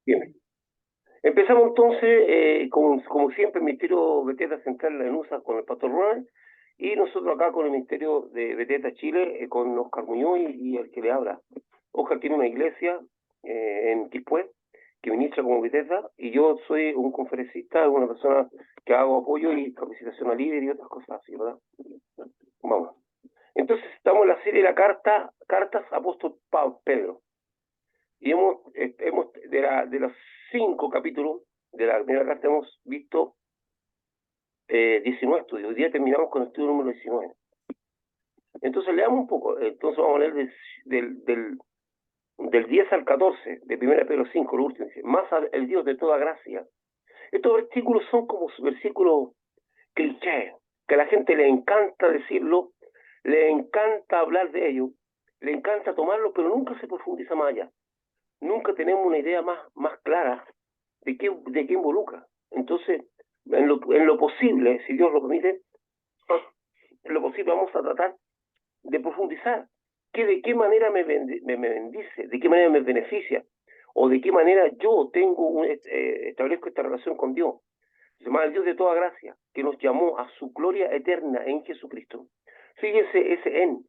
Bien. Empezamos entonces, como siempre, el Ministerio Beteta Central en USA con el Pastor Ronald, y nosotros acá con el Ministerio de Beteta Chile, con Oscar Muñoz y el que le habla. Oscar tiene una iglesia en Quilpué, que ministra como Beteta, y yo soy un conferencista, una persona que hago apoyo y capacitación a líder y otras cosas así, ¿verdad? Vamos. Entonces estamos en la serie de la Cartas Apóstol Pedro. Y de los 5 capítulos de la primera carta hemos visto 19 estudios. Hoy día terminamos con el estudio número 19. Entonces leamos un poco. Entonces vamos a leer del 10 al 14 de 1 Pedro 5, lo último. Dice, más el Dios de toda gracia. Estos versículos son como versículos clichés, que a la gente le encanta decirlo, le encanta hablar de ello, le encanta tomarlo, pero nunca se profundiza más allá. Nunca tenemos una idea más clara de qué involucra. Entonces, en lo posible, si Dios lo permite, en lo posible vamos a tratar de profundizar. De qué manera me bendice, de qué manera me beneficia, o de qué manera yo establezco esta relación con Dios. Se llama el Dios de toda gracia, que nos llamó a su gloria eterna en Jesucristo. Fíjense ese en.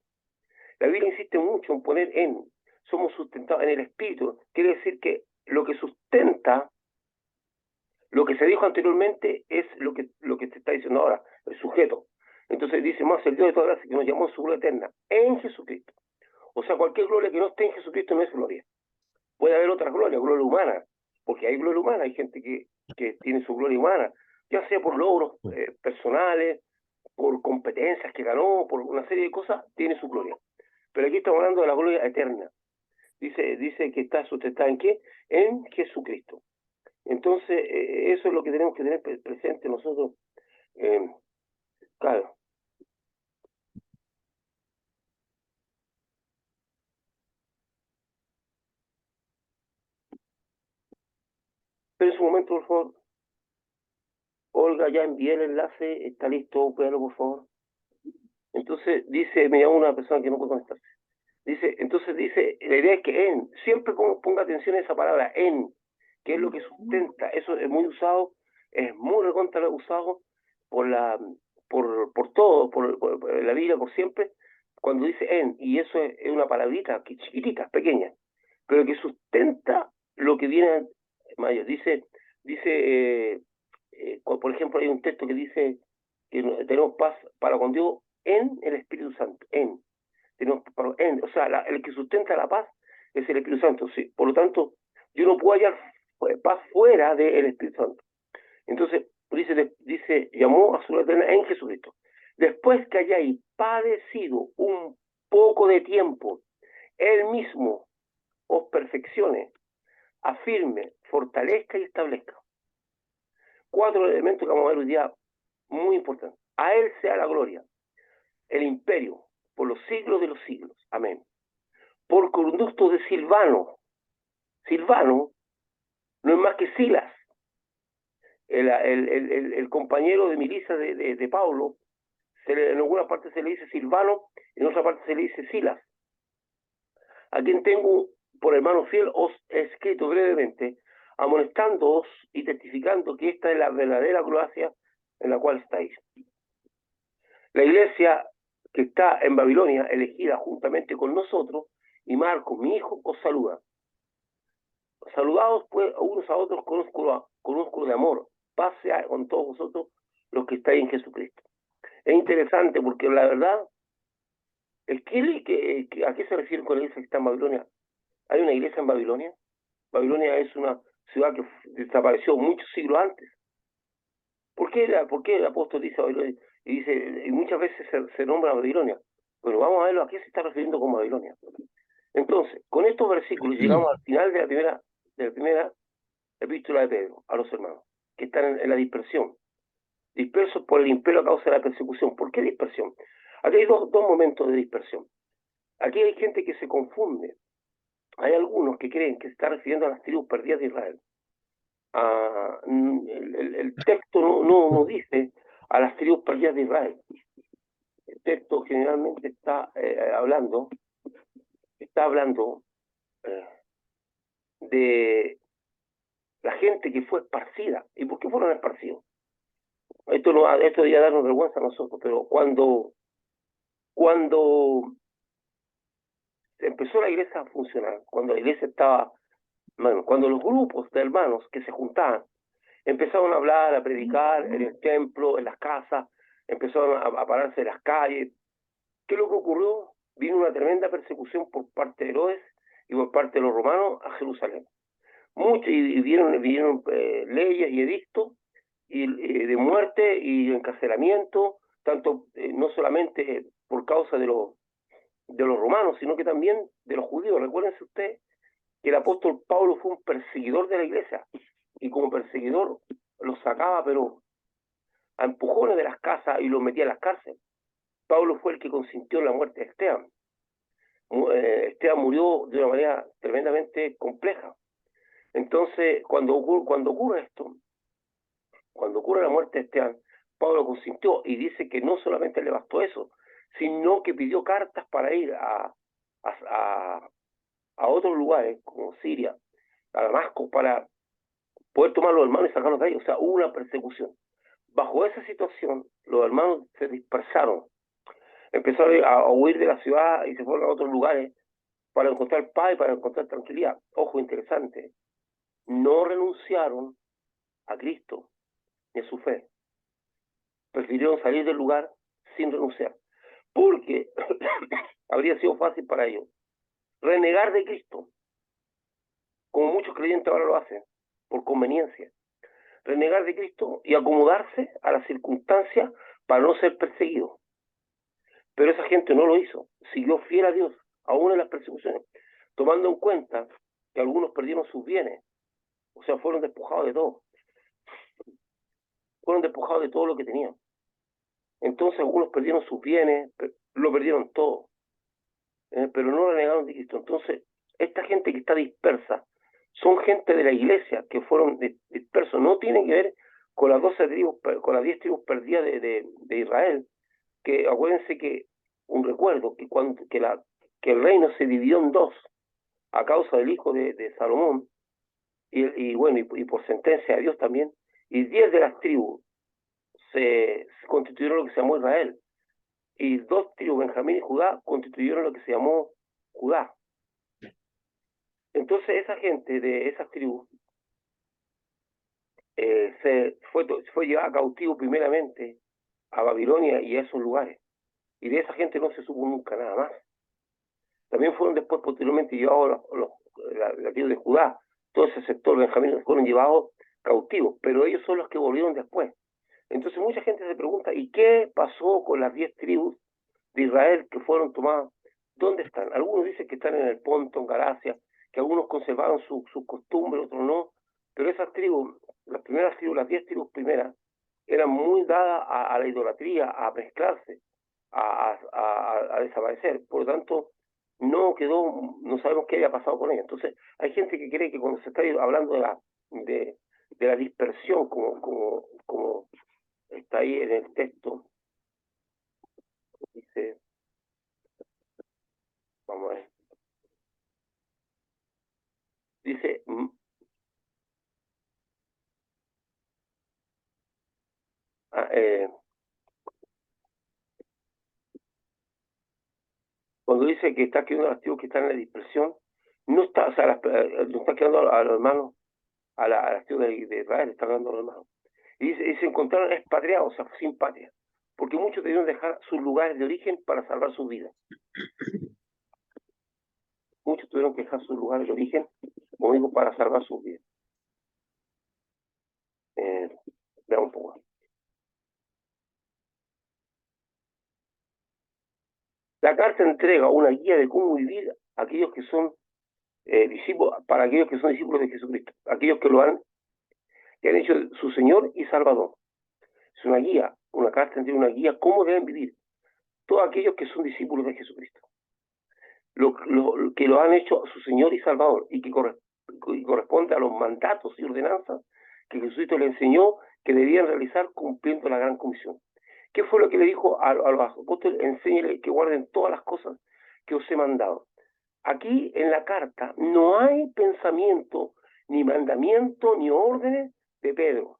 La Biblia insiste mucho en poner en. Somos sustentados en el Espíritu. Quiere decir que lo que sustenta lo que se dijo anteriormente es lo que se está diciendo ahora, el sujeto. Entonces dice más el Dios de toda gracia que nos llamó a su gloria eterna en Jesucristo. O sea, cualquier gloria que no esté en Jesucristo no es gloria. Puede haber otras glorias, gloria humana, porque hay gloria humana, hay gente que tiene su gloria humana, ya sea por logros personales, por competencias que ganó, por una serie de cosas, tiene su gloria. Pero aquí estamos hablando de la gloria eterna. Dice que está sustentada ¿en qué? En Jesucristo. Entonces, eso es lo que tenemos que tener presente nosotros. Eh, claro. Pero en su momento, por favor, Olga, ya envié el enlace, está listo, véalo, por favor. Entonces, me llama una persona que no puede conectarse. Dice, la idea es que siempre ponga atención a esa palabra, que es lo que sustenta. Eso es muy usado, es muy recontra usado por por todo, por la Biblia, por siempre, cuando dice y eso es una palabrita que chiquitita, pequeña, pero que sustenta lo que viene mayor. Por ejemplo, hay un texto que dice que tenemos paz para con Dios en el Espíritu Santo, o sea, el que sustenta la paz es el Espíritu Santo. Sí. Por lo tanto, yo no puedo hallar paz fuera del Espíritu Santo. Entonces, llamó a su eterna en Jesucristo. Después que hayáis padecido un poco de tiempo, Él mismo os perfeccione, afirme, fortalezca y establezca. 4 elementos que vamos a ver hoy día muy importantes. A Él sea la gloria, el imperio, por los siglos de los siglos. Amén. Por conducto de Silvano. Silvano no es más que Silas, el compañero de milicia de Pablo. En alguna parte se le dice Silvano, en otra parte se le dice Silas, a quien tengo por hermano fiel os he escrito brevemente, amonestándoos y testificando que esta es la verdadera gracia en la cual estáis. La iglesia que está en Babilonia, elegida juntamente con nosotros, y Marcos, mi hijo, os saluda. Saludados pues unos a otros con un oscuro de amor. Paz sea con todos vosotros los que estáis en Jesucristo. Es interesante porque la verdad, ¿a qué se refiere con la iglesia que está en Babilonia? ¿Hay una iglesia en Babilonia? Babilonia es una ciudad que desapareció muchos siglos antes. ¿Por qué el apóstol dice Babilonia? Y muchas veces se nombra Babilonia. Bueno, vamos a verlo a qué se está refiriendo con Babilonia. Entonces, con estos versículos llegamos al final de la primera epístola de Pedro a los hermanos, que están en la dispersión. Dispersos por el imperio a causa de la persecución. ¿Por qué dispersión? Aquí hay dos momentos de dispersión. Aquí hay gente que se confunde. Hay algunos que creen que se está refiriendo a las tribus perdidas de Israel. El texto no dice a las tribus perdidas de Israel. El texto generalmente está hablando eh, de la gente que fue esparcida. ¿Y por qué fueron esparcidos? Esto no, esto debería darnos vergüenza a nosotros, pero cuando empezó la iglesia a funcionar, cuando la iglesia estaba, bueno, cuando los grupos de hermanos que se juntaban empezaron a hablar, a predicar en el templo, en las casas, empezaron a pararse en las calles. ¿Qué es lo que ocurrió? Vino una tremenda persecución por parte de Herodes y por parte de los romanos a Jerusalén. Y vinieron leyes y edictos de muerte y encarcelamiento, tanto no solamente por causa de los romanos, sino que también de los judíos. Recuérdense ustedes que el apóstol Pablo fue un perseguidor de la iglesia y como perseguidor los sacaba, pero a empujones de las casas y los metía en las cárceles. Pablo fue el que consintió la muerte de Esteban. Esteban murió de una manera tremendamente compleja. Entonces, cuando ocurre esto, cuando ocurre la muerte de Esteban, Pablo consintió y dice que no solamente le bastó eso, sino que pidió cartas para ir a, a otros lugares como Siria, a Damasco, para poder tomar a los hermanos y sacarlos de ahí. O sea, hubo una persecución. Bajo esa situación, los hermanos se dispersaron, empezaron a huir de la ciudad y se fueron a otros lugares para encontrar paz y para encontrar tranquilidad. Ojo, interesante, no renunciaron a Cristo ni a su fe. Prefirieron salir del lugar sin renunciar, porque habría sido fácil para ellos renegar de Cristo, como muchos creyentes ahora lo hacen, por conveniencia. Renegar de Cristo y acomodarse a las circunstancias para no ser perseguido. Pero esa gente no lo hizo, siguió fiel a Dios, aún en las persecuciones, tomando en cuenta que algunos perdieron sus bienes, o sea, fueron despojados de todo. Fueron despojados de todo lo que tenían. Entonces algunos perdieron sus bienes, lo perdieron todo, pero no renegaron de Cristo. Entonces, esta gente que está dispersa, son gente de la iglesia que fueron dispersos, no tienen que ver con las 12 tribus, con las 10 tribus perdidas de Israel, que acuérdense que, un recuerdo, que el reino se dividió en dos a causa del hijo de Salomón, bueno, y por sentencia de Dios también, y 10 de las tribus se constituyeron lo que se llamó Israel, y 2 tribus, Benjamín y Judá, constituyeron lo que se llamó Judá. Entonces esa gente de esas tribus fue llevada cautivo primeramente a Babilonia y a esos lugares, y de esa gente no se supo nunca nada más. También fueron después posteriormente llevados la tribu de Judá, todo ese sector Benjamín fueron llevados cautivos, pero ellos son los que volvieron después. Entonces mucha gente se pregunta, ¿y qué pasó con las 10 tribus de Israel que fueron tomadas? ¿Dónde están? Algunos dicen que están en el Ponto, en Galacia, que algunos conservaron sus costumbres, otros no, pero esas tribus, las primeras tribus, las 10 tribus primeras, eran muy dadas a la idolatría, a mezclarse, a desaparecer. Por lo tanto, no sabemos qué haya pasado con ellos. Entonces, hay gente que cree que cuando se está hablando de la dispersión, como está ahí en el texto, dice, vamos a ver, dice, eh, cuando dice que está quedando las tribus que están en la dispersión, no está, o sea, no está quedando a los hermanos, a las tribus de Israel, está quedando a los hermanos. Y se encontraron expatriados, o sea, sin patria, porque muchos debieron dejar sus lugares de origen para salvar sus vidas. Muchos tuvieron que dejar sus lugares de origen, como digo, para salvar sus vidas. Veamos un poco. La carta entrega una guía de cómo vivir a aquellos que son discípulos, para aquellos que son discípulos de Jesucristo, aquellos que han hecho su Señor y Salvador. Es una guía, una carta entrega una guía cómo deben vivir todos aquellos que son discípulos de Jesucristo, que lo han hecho su Señor y Salvador y que corresponde a los mandatos y ordenanzas que Jesucristo le enseñó que debían realizar cumpliendo la gran comisión. ¿Qué fue lo que le dijo a los apóstoles? Enséñele que guarden todas las cosas que os he mandado. Aquí en la carta no hay pensamiento ni mandamiento, ni órdenes de Pedro.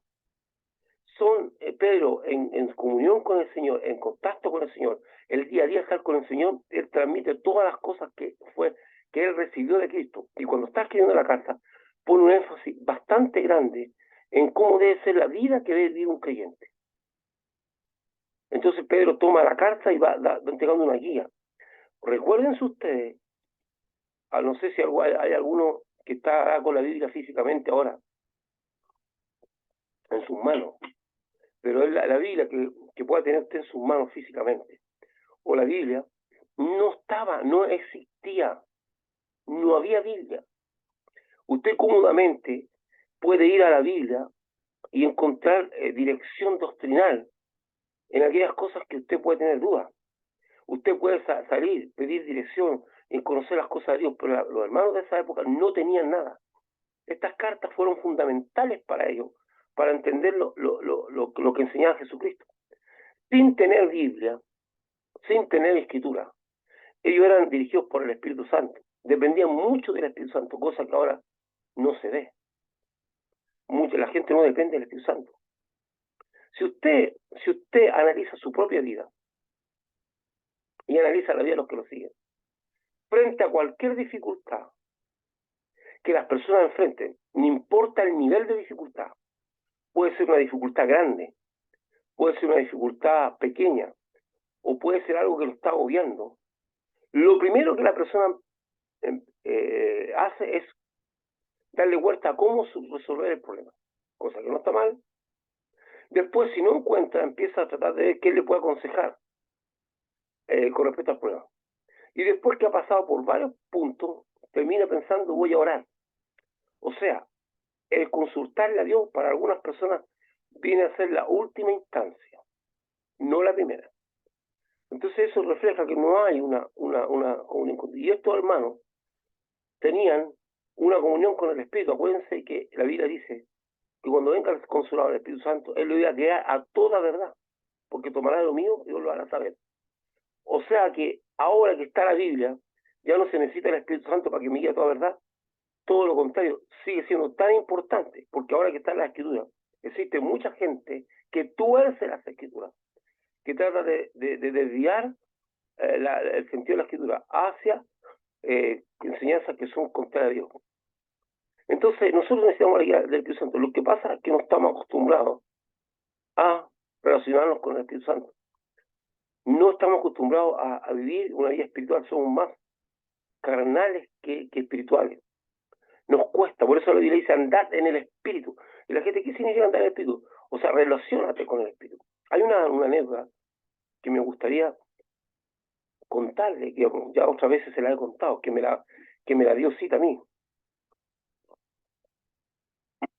Son Pedro en comunión con el Señor, en contacto con el Señor, el día a día estar con el Señor, él transmite todas las cosas que él recibió de Cristo. Y cuando está escribiendo la carta, pone un énfasis bastante grande en cómo debe ser la vida que debe vivir un creyente. Entonces Pedro toma la carta y va entregando una guía. Recuérdense ustedes, no sé si hay alguno que está con la Biblia físicamente ahora en sus manos, pero es la Biblia que pueda tener usted en sus manos físicamente, o la Biblia, no existía, no había Biblia. Usted cómodamente puede ir a la Biblia y encontrar dirección doctrinal en aquellas cosas que usted puede tener dudas. Usted puede salir, pedir dirección y conocer las cosas de Dios, pero los hermanos de esa época no tenían nada. Estas cartas fueron fundamentales para ellos, para entender lo que enseñaba Jesucristo. Sin tener Biblia, sin tener escritura, ellos eran dirigidos por el Espíritu Santo, dependían mucho del Espíritu Santo, cosa que ahora no se ve. La gente no depende del Espíritu Santo. Si usted analiza su propia vida y analiza la vida de los que lo siguen, frente a cualquier dificultad que las personas enfrenten, no importa el nivel de dificultad, puede ser una dificultad grande, puede ser una dificultad pequeña, o puede ser algo que lo está agobiando, lo primero que la persona hace es darle vuelta a cómo resolver el problema, cosa que no está mal. Después, si no encuentra, empieza a tratar de ver qué le puede aconsejar con respecto al problema. Y después que ha pasado por varios puntos, termina pensando, voy a orar. O sea, el consultarle a Dios para algunas personas viene a ser la última instancia, no la primera. Entonces eso refleja que no hay una comunión. Y estos hermanos tenían una comunión con el Espíritu. Acuérdense que la Biblia dice que cuando venga el Consolador del Espíritu Santo, Él lo iba a guiar a toda verdad, porque tomará de lo mío y Dios lo hará saber. O sea que ahora que está la Biblia, ya no se necesita el Espíritu Santo para que me guíe a toda verdad. Todo lo contrario, sigue siendo tan importante, porque ahora que está en la Escritura, existe mucha gente que tuerce las Escrituras, que trata de desviar el sentido de la Escritura hacia enseñanzas que son contrarias a Dios. Entonces, nosotros necesitamos la guía del Espíritu Santo. Lo que pasa es que no estamos acostumbrados a relacionarnos con el Espíritu Santo. No estamos acostumbrados a vivir una vida espiritual, somos más carnales que espirituales. Nos cuesta, por eso la Biblia dice andad en el Espíritu. Y la gente, ¿qué significa andar en el Espíritu? O sea, relaciónate con el Espíritu. Hay una anécdota que me gustaría contarle, que ya otras veces se la he contado, que me la dio Cita a mí.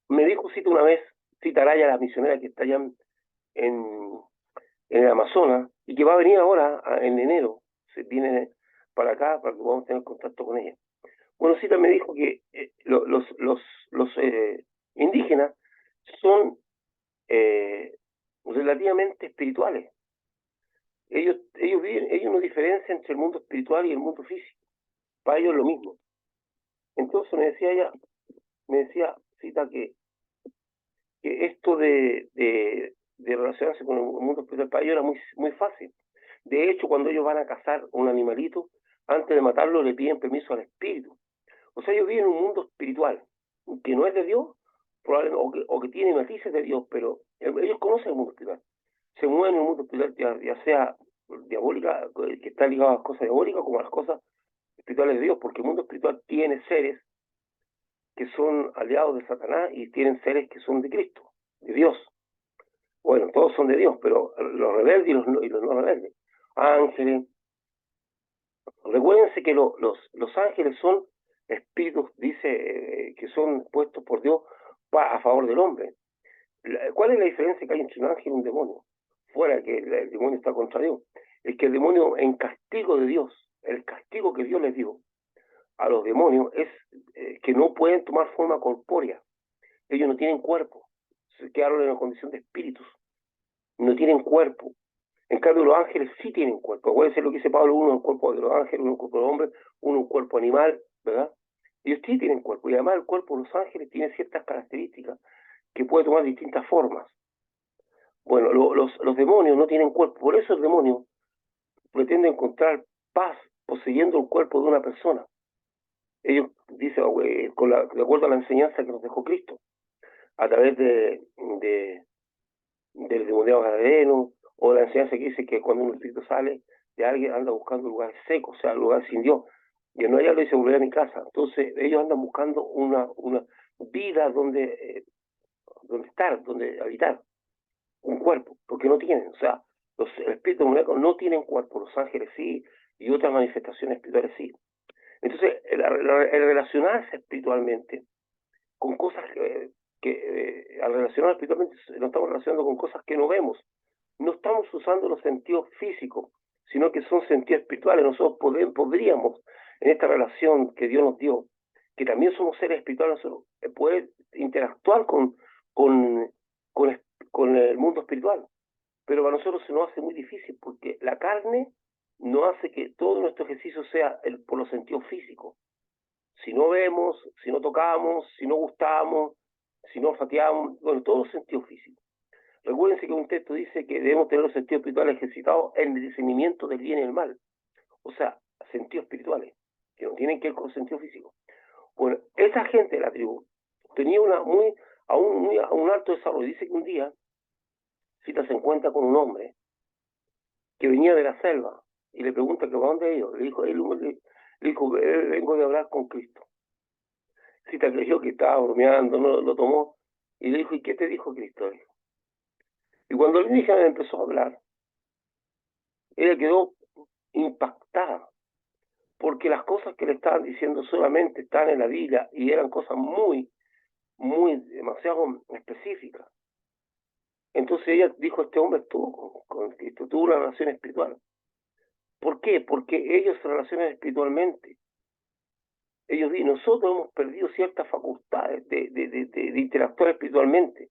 Me dijo Cita una vez, Cita Araya, la misionera que está allá en el Amazonas, y que va a venir ahora en enero, se viene para acá para que podamos tener contacto con ella. Bueno, Cita me dijo que los indígenas son relativamente espirituales. Ellos no diferencian entre el mundo espiritual y el mundo físico. Para ellos es lo mismo. Entonces me decía Cita que esto de relacionarse con el mundo espiritual para ellos era muy, muy fácil. De hecho, cuando ellos van a cazar un animalito, antes de matarlo le piden permiso al espíritu. O sea, ellos viven en un mundo espiritual que no es de Dios, probablemente, o que tiene matices de Dios, pero ellos conocen el mundo espiritual. Se mueven en el mundo espiritual, ya sea diabólica, que está ligado a las cosas diabólicas, como a las cosas espirituales de Dios, porque el mundo espiritual tiene seres que son aliados de Satanás y tienen seres que son de Cristo, de Dios. Bueno, todos son de Dios, pero los rebeldes y los no rebeldes. Ángeles. Recuérdense que los ángeles son espíritus, dice, que son puestos por Dios a favor del hombre. ¿Cuál es la diferencia que hay entre un ángel y un demonio? Fuera que el demonio está contra Dios. Es que el demonio, en castigo de Dios, el castigo que Dios les dio a los demonios es que no pueden tomar forma corpórea. Ellos no tienen cuerpo. Se quedaron en una condición de espíritus. No tienen cuerpo. En cambio, los ángeles sí tienen cuerpo. Acuérdense lo que dice Pablo, uno es el cuerpo de los ángeles, uno es el cuerpo de los hombres, uno es un cuerpo animal, ¿verdad? Ellos sí tienen cuerpo, y además el cuerpo de los ángeles tiene ciertas características que puede tomar distintas formas. Bueno, los demonios no tienen cuerpo, por eso el demonio pretende encontrar paz poseyendo el cuerpo de una persona. Ellos dicen, de acuerdo a la enseñanza que nos dejó Cristo, a través de del demoniado gadareno, o la enseñanza que dice que cuando un espíritu sale de alguien anda buscando lugares secos, o sea, lugares sin Dios. Y no, ella le dice volver a mi casa. Entonces ellos andan buscando una vida donde estar, donde habitar, un cuerpo, porque no tienen, o sea, los espíritus demoníacos no tienen cuerpo, los ángeles sí, y otras manifestaciones espirituales sí. Entonces, el relacionarse espiritualmente con cosas al relacionar espiritualmente nos estamos relacionando con cosas que no vemos. No estamos usando los sentidos físicos, sino que son sentidos espirituales. Nosotros podríamos, en esta relación que Dios nos dio, que también somos seres espirituales, nosotros, poder interactuar con, con, con el mundo espiritual. Pero para nosotros se nos hace muy difícil porque la carne no hace que todo nuestro ejercicio sea por los sentidos físicos. Si no vemos, si no tocamos, si no gustamos, si no olfateamos, bueno, todos los sentidos físicos. Recuérdense que un texto dice que debemos tener los sentidos espirituales ejercitados en el discernimiento del bien y el mal. O sea, sentidos espirituales, que no tienen que ver con los sentidos físicos. Bueno, esa gente de la tribu tenía a un alto desarrollo. Dice que un día Cita se encuentra con un hombre que venía de la selva y le pregunta que para dónde iba. Le dijo, vengo de hablar con Cristo. Cita creyó que estaba bromeando, no lo tomó y le dijo, ¿y qué te dijo Cristo? Y cuando el indígena empezó a hablar, ella quedó impactada, porque las cosas que le estaban diciendo solamente estaban en la Biblia y eran cosas demasiado específicas. Entonces ella dijo, este hombre estuvo con Cristo, tuvo una relación espiritual. ¿Por qué? Porque ellos se relacionan espiritualmente. Ellos dicen, nosotros hemos perdido ciertas facultades de interactuar espiritualmente,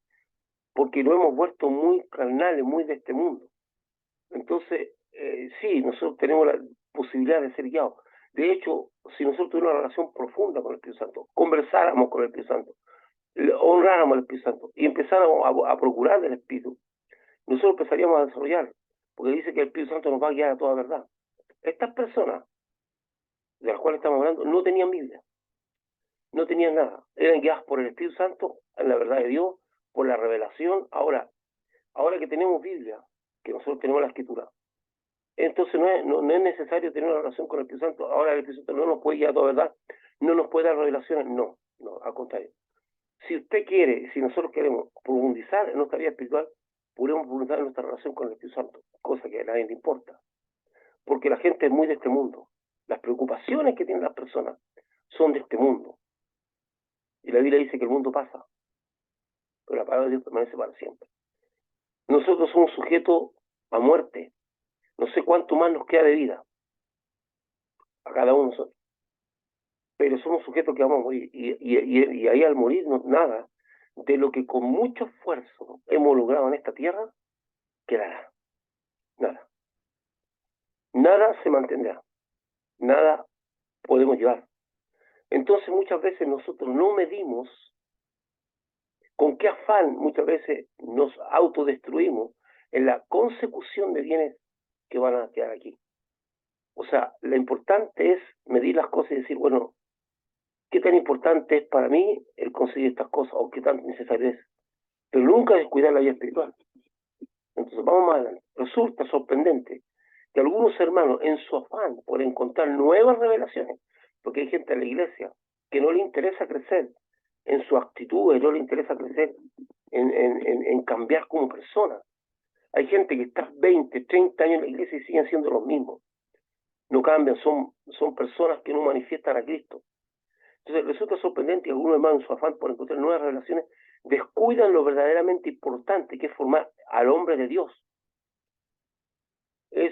porque lo hemos vuelto muy carnales, muy de este mundo. Entonces, sí, nosotros tenemos la posibilidad de ser guiados. De hecho, si nosotros tuviéramos una relación profunda con el Espíritu Santo, conversáramos con el Espíritu Santo, honráramos al Espíritu Santo y empezáramos a procurar del Espíritu, nosotros empezaríamos a desarrollar, porque dice que el Espíritu Santo nos va a guiar a toda verdad. Estas personas de las cuales estamos hablando no tenían Biblia, no tenían nada, eran guiadas por el Espíritu Santo, en la verdad de Dios, por la revelación. Ahora que tenemos Biblia, que nosotros tenemos la Escritura, entonces no es necesario tener una relación con el Espíritu Santo. Ahora el Espíritu Santo no nos puede guiar a toda verdad, no nos puede dar revelaciones, no, al contrario. Si usted quiere, si nosotros queremos profundizar en nuestra vida espiritual, podemos profundizar en nuestra relación con el Espíritu Santo, cosa que a nadie le importa, porque la gente es muy de este mundo. Las preocupaciones que tienen las personas son de este mundo. Y la Biblia dice que el mundo pasa, pero la palabra de Dios permanece para siempre. Nosotros somos sujetos a muerte. No sé cuánto más nos queda de vida a cada uno de nosotros, pero somos sujetos que vamos a morir. Y ahí al morir, nada de lo que con mucho esfuerzo hemos logrado en esta tierra quedará. Nada. Nada se mantendrá. Nada podemos llevar. Entonces muchas veces nosotros no medimos con qué afán muchas veces nos autodestruimos en la consecución de bienes que van a quedar aquí. O sea, lo importante es medir las cosas y decir, bueno, ¿qué tan importante es para mí el conseguir estas cosas o qué tan necesario es? Pero nunca descuidar la vida espiritual. Entonces, vamos más adelante. Resulta sorprendente que algunos hermanos, en su afán por encontrar nuevas revelaciones, porque hay gente en la iglesia que no le interesa crecer en su actitud, no le interesa crecer en cambiar como persona. Hay gente que está 20, 30 años en la iglesia y siguen siendo los mismos. No cambian, son personas que no manifiestan a Cristo. Entonces resulta sorprendente que algunos hermanos en su afán por encontrar nuevas revelaciones descuidan lo verdaderamente importante que es formar al hombre de Dios.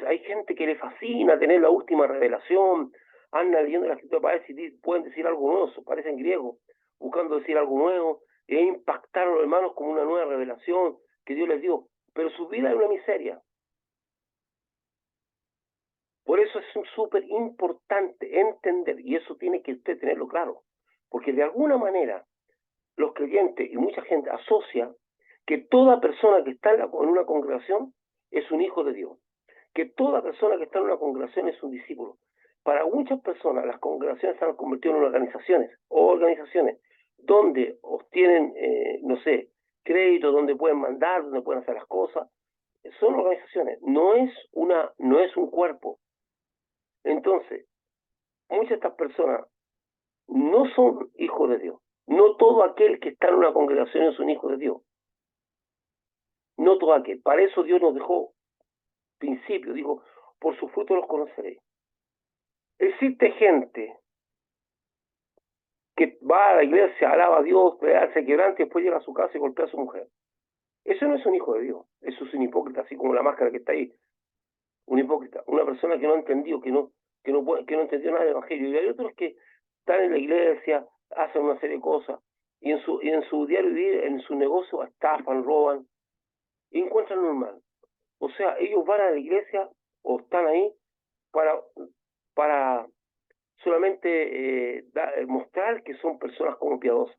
Hay gente que le fascina tener la última revelación, anda leyendo la escritura para ver si pueden decir algo nuevo, parece en griego, buscando decir algo nuevo, e impactar a los hermanos con una nueva revelación que Dios les dio. Pero su vida es una miseria. Por eso es súper importante entender, y eso tiene que usted tenerlo claro. porque de alguna manera los creyentes y mucha gente asocia que toda persona que está en una congregación es un hijo de Dios, que toda persona que está en una congregación es un discípulo. Para muchas personas las congregaciones se han convertido en organizaciones donde obtienen, no sé, crédito, donde pueden mandar, donde pueden hacer las cosas. Son organizaciones, no es un cuerpo. Entonces, muchas de estas personas no son hijos de Dios. No todo aquel que está en una congregación es un hijo de Dios. No todo aquel. Para eso Dios nos dejó principio. Digo, por sus frutos los conoceréis. Existe gente que va a la iglesia, alaba a Dios, se quebranta y después llega a su casa y golpea a su mujer. Eso no es un hijo de Dios. Eso es un hipócrita, así como la máscara que está ahí. Un hipócrita. Una persona que no ha entendido, que no entendió nada del evangelio. Y hay otros que están en la iglesia, hacen una serie de cosas, y en su diario vivir, en su negocio, estafan, roban, y encuentran normal. O sea, ellos van a la iglesia o están ahí para, para solamente mostrar que son personas como piadosas.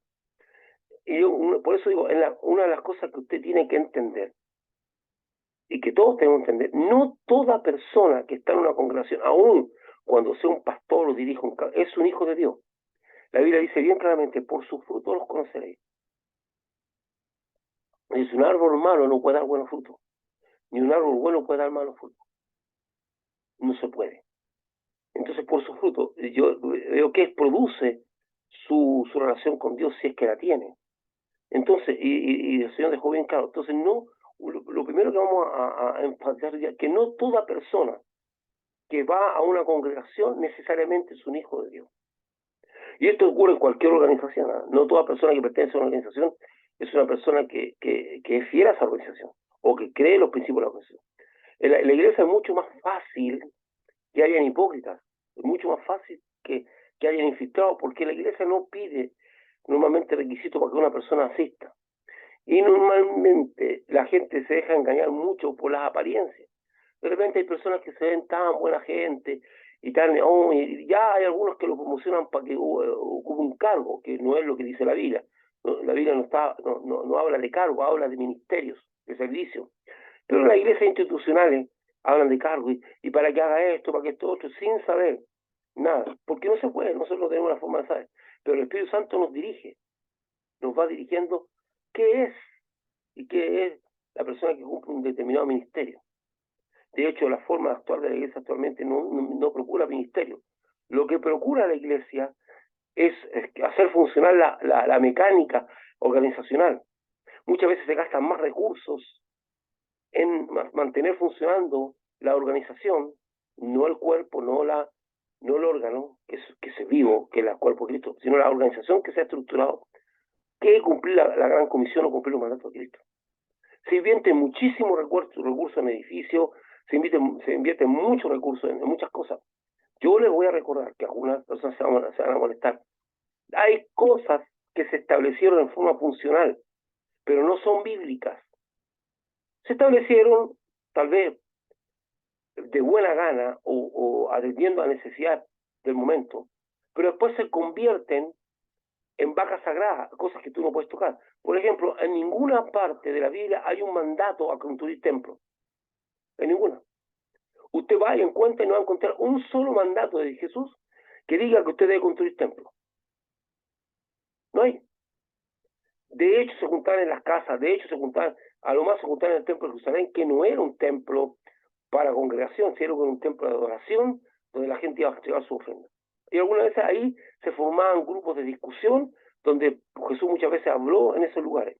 Y yo, por eso digo, una de las cosas que usted tiene que entender, y que todos tenemos que entender, no toda persona que está en una congregación, aún cuando sea un pastor o dirija es un hijo de Dios. La Biblia dice bien claramente, por sus frutos los conoceréis. Es un árbol malo no puede dar buenos frutos, ni un árbol bueno puede dar malos frutos. No se puede. Entonces, por su fruto, yo veo que produce su relación con Dios si es que la tiene. Entonces, y el Señor dejó bien claro. Entonces, no, lo primero que vamos a enfatizar es que no toda persona que va a una congregación necesariamente es un hijo de Dios. Y esto ocurre en cualquier organización. ¿Eh? No toda persona que pertenece a una organización es una persona que es fiel a esa organización o que cree los principios de la organización. En la iglesia es mucho más fácil que hayan hipócritas, es mucho más fácil que hayan infiltrados, porque la iglesia no pide normalmente requisitos para que una persona asista. Y normalmente la gente se deja engañar mucho por las apariencias. De repente hay personas que se ven tan buena gente y tan, y ya hay algunos que lo promocionan para que ocupe un cargo, que no es lo que dice la Biblia. No, la Biblia no habla de cargo, habla de ministerios, de servicios. Pero las iglesias institucionales hablan de cargo y para que haga esto, para que esto otro, sin saber nada. Porque no se puede, nosotros tenemos una forma de saber. Pero el Espíritu Santo nos dirige, nos va dirigiendo qué es y qué es la persona que cumple un determinado ministerio. De hecho, la forma de actuar de la iglesia actualmente no procura ministerio. Lo que procura la iglesia es hacer funcionar la mecánica organizacional. Muchas veces se gastan más recursos en mantener funcionando la organización, no el cuerpo, no el órgano que es vivo, que es el cuerpo de Cristo, sino la organización que se ha estructurado, que cumplir la gran comisión o cumplir los mandatos de Cristo. Se invierte muchísimos recursos en edificios, se invierte muchos recursos en muchas cosas. Yo les voy a recordar que algunas personas se van a molestar. Hay cosas que se establecieron en forma funcional, pero no son bíblicas. Se establecieron, tal vez, de buena gana o atendiendo a necesidad del momento, pero después se convierten en vacas sagradas, cosas que tú no puedes tocar. Por ejemplo, en ninguna parte de la Biblia hay un mandato a construir templos. En ninguna. Usted va y encuentra y no va a encontrar un solo mandato de Jesús que diga que usted debe construir templos. No hay. De hecho, se juntaban en las casas, de hecho, a lo más se juntaban en el templo de Jerusalén, que no era un templo para congregación, sino que era un templo de adoración, donde la gente iba a llevar su ofrenda. Y algunas veces ahí se formaban grupos de discusión, donde Jesús muchas veces habló en esos lugares.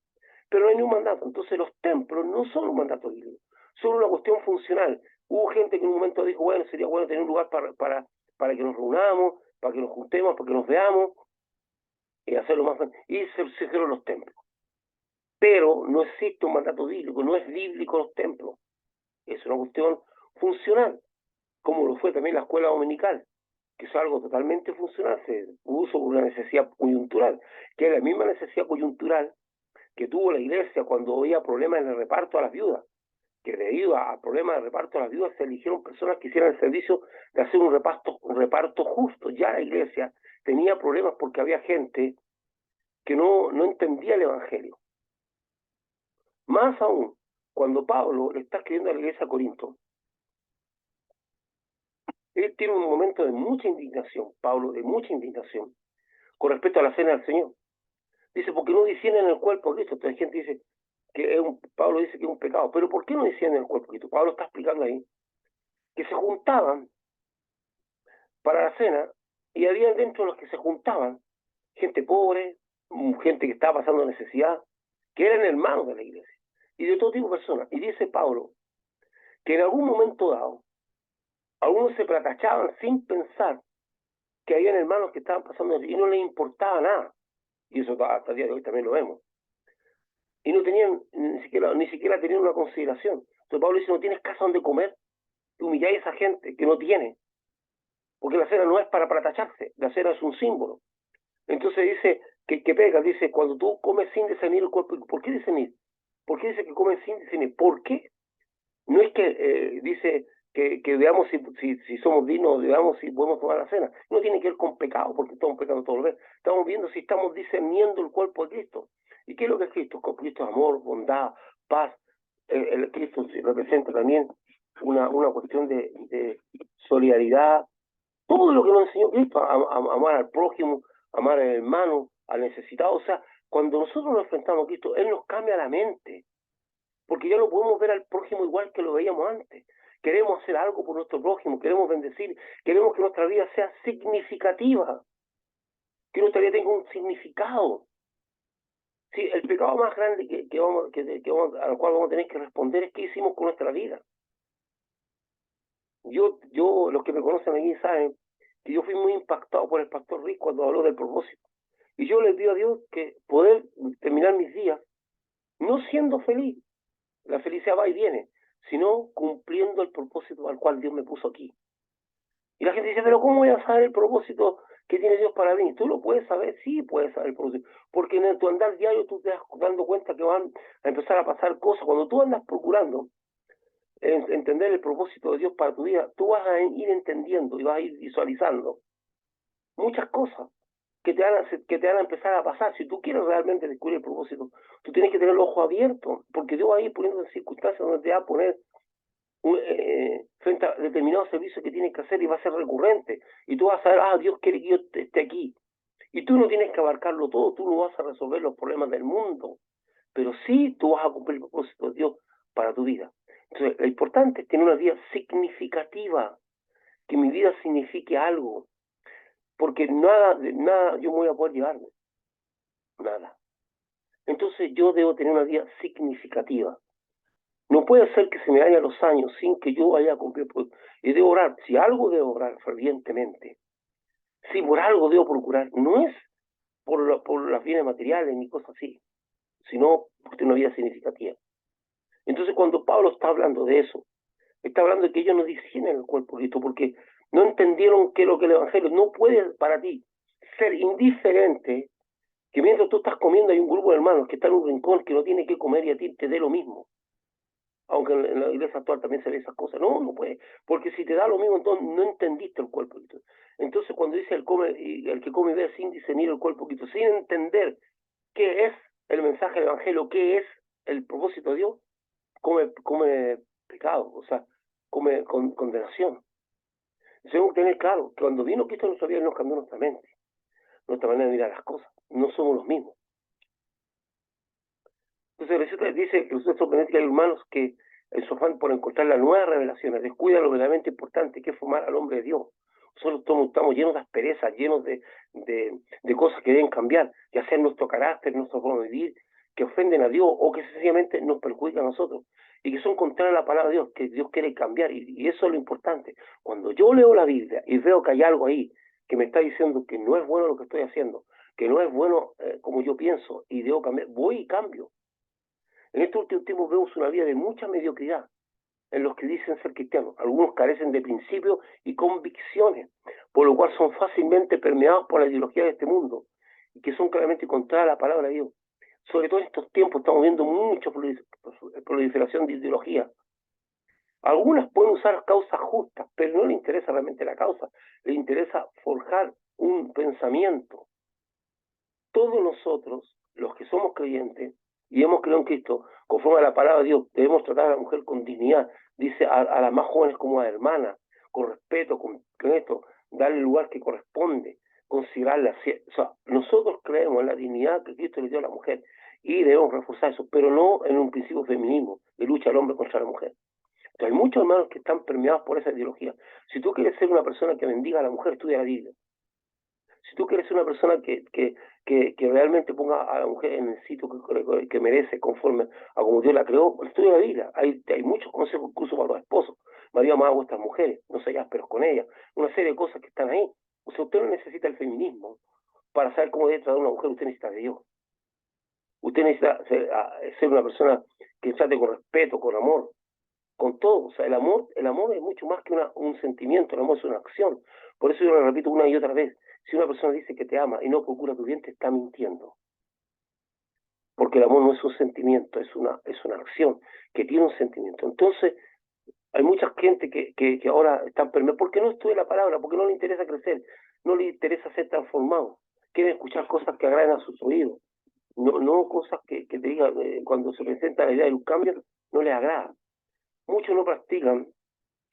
Pero no hay ni un mandato. Entonces los templos no son un mandato bíblico, son una cuestión funcional. Hubo gente que en un momento dijo, bueno, sería bueno tener un lugar para que nos reunamos, para que nos juntemos, para que nos veamos, y hacerlo más. Y se hicieron los templos. Pero no existe un mandato bíblico, no es bíblico los templos. Es una cuestión funcional, como lo fue también la escuela dominical, que es algo totalmente funcional, se puso por una necesidad coyuntural, que es la misma necesidad coyuntural que tuvo la iglesia cuando había problemas en el reparto a las viudas, que debido a problemas de reparto a las viudas se eligieron personas que hicieran el servicio de hacer un reparto justo. Ya la iglesia tenía problemas porque había gente que no entendía el Evangelio. Más aún, cuando Pablo le está escribiendo a la iglesia de Corinto, él tiene un momento de mucha indignación, Pablo, de mucha indignación, con respecto a la cena del Señor. Dice, porque no dicienden el cuerpo de Cristo. Entonces, gente dice que Pablo dice que es un pecado. Pero ¿por qué no dicienden el cuerpo de Cristo? Pablo está explicando ahí que se juntaban para la cena y había dentro de los que se juntaban gente pobre, gente que estaba pasando necesidad, que eran hermanos de la iglesia y de todo tipo de personas. Y dice Pablo que en algún momento dado algunos se platachaban sin pensar que habían hermanos que estaban pasando y no les importaba nada. Y eso hasta el día de hoy también lo vemos. Y no tenían, ni siquiera tenían una consideración. Entonces Pablo dice, no tienes casa donde comer, humilláis a esa gente que no tiene, porque la cena no es para tacharse, la cena es un símbolo. Entonces dice que pega, dice, cuando tú comes sin discernir el cuerpo, ¿por qué discernir? ¿Por qué dice que comen sin discernir? ¿Por qué? No es que dice que veamos si somos dignos, veamos si podemos tomar la cena. No tiene que ver con pecado, porque estamos pecando todo el vez. Estamos viendo si estamos discerniendo el cuerpo de Cristo. ¿Y qué es lo que es Cristo? Cristo es amor, bondad, paz. El Cristo representa también una cuestión de solidaridad. Todo lo que nos enseñó Cristo, amar al prójimo, amar al hermano, al necesitado. O sea, cuando nosotros nos enfrentamos a Cristo, Él nos cambia la mente, porque ya no podemos ver al prójimo igual que lo veíamos antes. Queremos hacer algo por nuestro prójimo, queremos bendecir, queremos que nuestra vida sea significativa, que nuestra vida tenga un significado. Sí, el pecado más grande al cual vamos a tener que responder es qué hicimos con nuestra vida. Los que me conocen aquí saben que yo fui muy impactado por el pastor Rick cuando habló del propósito. Y yo le pido a Dios que poder terminar mis días no siendo feliz, la felicidad va y viene, sino cumpliendo el propósito al cual Dios me puso aquí. Y la gente dice, pero ¿cómo voy a saber el propósito que tiene Dios para mí? Tú lo puedes saber, sí puedes saber el propósito, porque en tu andar diario tú te vas dando cuenta que van a empezar a pasar cosas. Cuando tú andas procurando entender el propósito de Dios para tu vida, tú vas a ir entendiendo y vas a ir visualizando muchas cosas que te van a empezar a pasar. Si tú quieres realmente descubrir el propósito, tú tienes que tener los ojos abiertos, porque Dios va a ir poniendo en circunstancias donde te va a poner frente a determinados servicios que tienes que hacer y va a ser recurrente. Y tú vas a saber, Dios quiere que yo esté aquí. Y tú no tienes que abarcarlo todo, tú no vas a resolver los problemas del mundo, pero sí tú vas a cumplir el propósito de Dios para tu vida. Entonces, lo importante es tener una vida significativa, que mi vida signifique algo, porque nada yo me voy a poder llevarme, nada. Entonces yo debo tener una vida significativa. No puede ser que se me vayan los años sin que yo haya cumplido. Y debo orar, si algo debo orar fervientemente, si por algo debo procurar, no es por las bienes materiales ni cosas así, sino por tener una vida significativa. Entonces cuando Pablo está hablando de eso, está hablando de que ellos no discienden el cuerpo de Cristo, porque no entendieron que lo que el Evangelio no puede para ti ser indiferente, que mientras tú estás comiendo hay un grupo de hermanos que está en un rincón que no tiene que comer y a ti te dé lo mismo. Aunque en la iglesia actual también se ve esas cosas. No puede, porque si te da lo mismo, entonces no entendiste el cuerpo de Cristo. Entonces cuando dice el que come y ve sin discernir el cuerpo de Cristo, sin entender qué es el mensaje del Evangelio, qué es el propósito de Dios, come pecado, o sea, come condenación. Tenemos que tener claro que cuando vino Cristo en nuestra vida, Él nos cambió nuestra mente, nuestra manera de mirar las cosas. No somos los mismos. Entonces dice que resulta sorprendente que hay hermanos que en su afán por encontrar las nuevas revelaciones descuidan lo verdaderamente importante que es formar al hombre de Dios. Nosotros estamos llenos de asperezas, llenos de cosas que deben cambiar, ya sea en nuestro carácter, en nuestro modo de vivir, que ofenden a Dios o que sencillamente nos perjudican a nosotros y que son contrarias a la palabra de Dios, que Dios quiere cambiar y eso es lo importante. Cuando yo leo la Biblia y veo que hay algo ahí que me está diciendo que no es bueno lo que estoy haciendo, que no es bueno como yo pienso y debo cambiar, voy y cambio. En estos últimos tiempos vemos una vida de mucha mediocridad en los que dicen ser cristianos. Algunos carecen de principios y convicciones, por lo cual son fácilmente permeados por la ideología de este mundo y que son claramente contrarias a la palabra de Dios. Sobre todo en estos tiempos estamos viendo mucha proliferación de ideología. Algunas pueden usar causas justas, pero no les interesa realmente la causa, les interesa forjar un pensamiento. Todos nosotros, los que somos creyentes y hemos creído en Cristo, conforme a la palabra de Dios, debemos tratar a la mujer con dignidad, dice a las más jóvenes como a hermanas, con respeto, con esto, darle el lugar que corresponde, considerarla. O sea, nosotros creemos en la dignidad que Cristo le dio a la mujer y debemos reforzar eso, pero no en un principio feminismo, de lucha del hombre contra la mujer. Entonces, hay muchos hermanos que están permeados por esa ideología. Si tú quieres ser una persona que bendiga a la mujer, estudia la Biblia. Si tú quieres ser una persona que realmente ponga a la mujer en el sitio que merece, conforme a como Dios la creó, estudia la Biblia. Hay muchos consejos incluso para los esposos. María, amad a vuestras mujeres, no seáis ásperos con ellas. Una serie de cosas que están ahí. O sea, usted no necesita el feminismo para saber cómo debe tratar a una mujer, usted necesita de Dios. Usted necesita ser una persona que trate con respeto, con amor, con todo. O sea, el amor es mucho más que un sentimiento, el amor es una acción. Por eso yo lo repito una y otra vez. Si una persona dice que te ama y no procura tu bien, te está mintiendo. Porque el amor no es un sentimiento, es una acción que tiene un sentimiento. Entonces, hay mucha gente que ahora están permeados porque no estudia la palabra, porque no le interesa crecer, no le interesa ser transformado. Quieren escuchar cosas que agraden a sus oídos, no cosas que te digan, cuando se presenta la idea de un cambio, no les agrada. Muchos no practican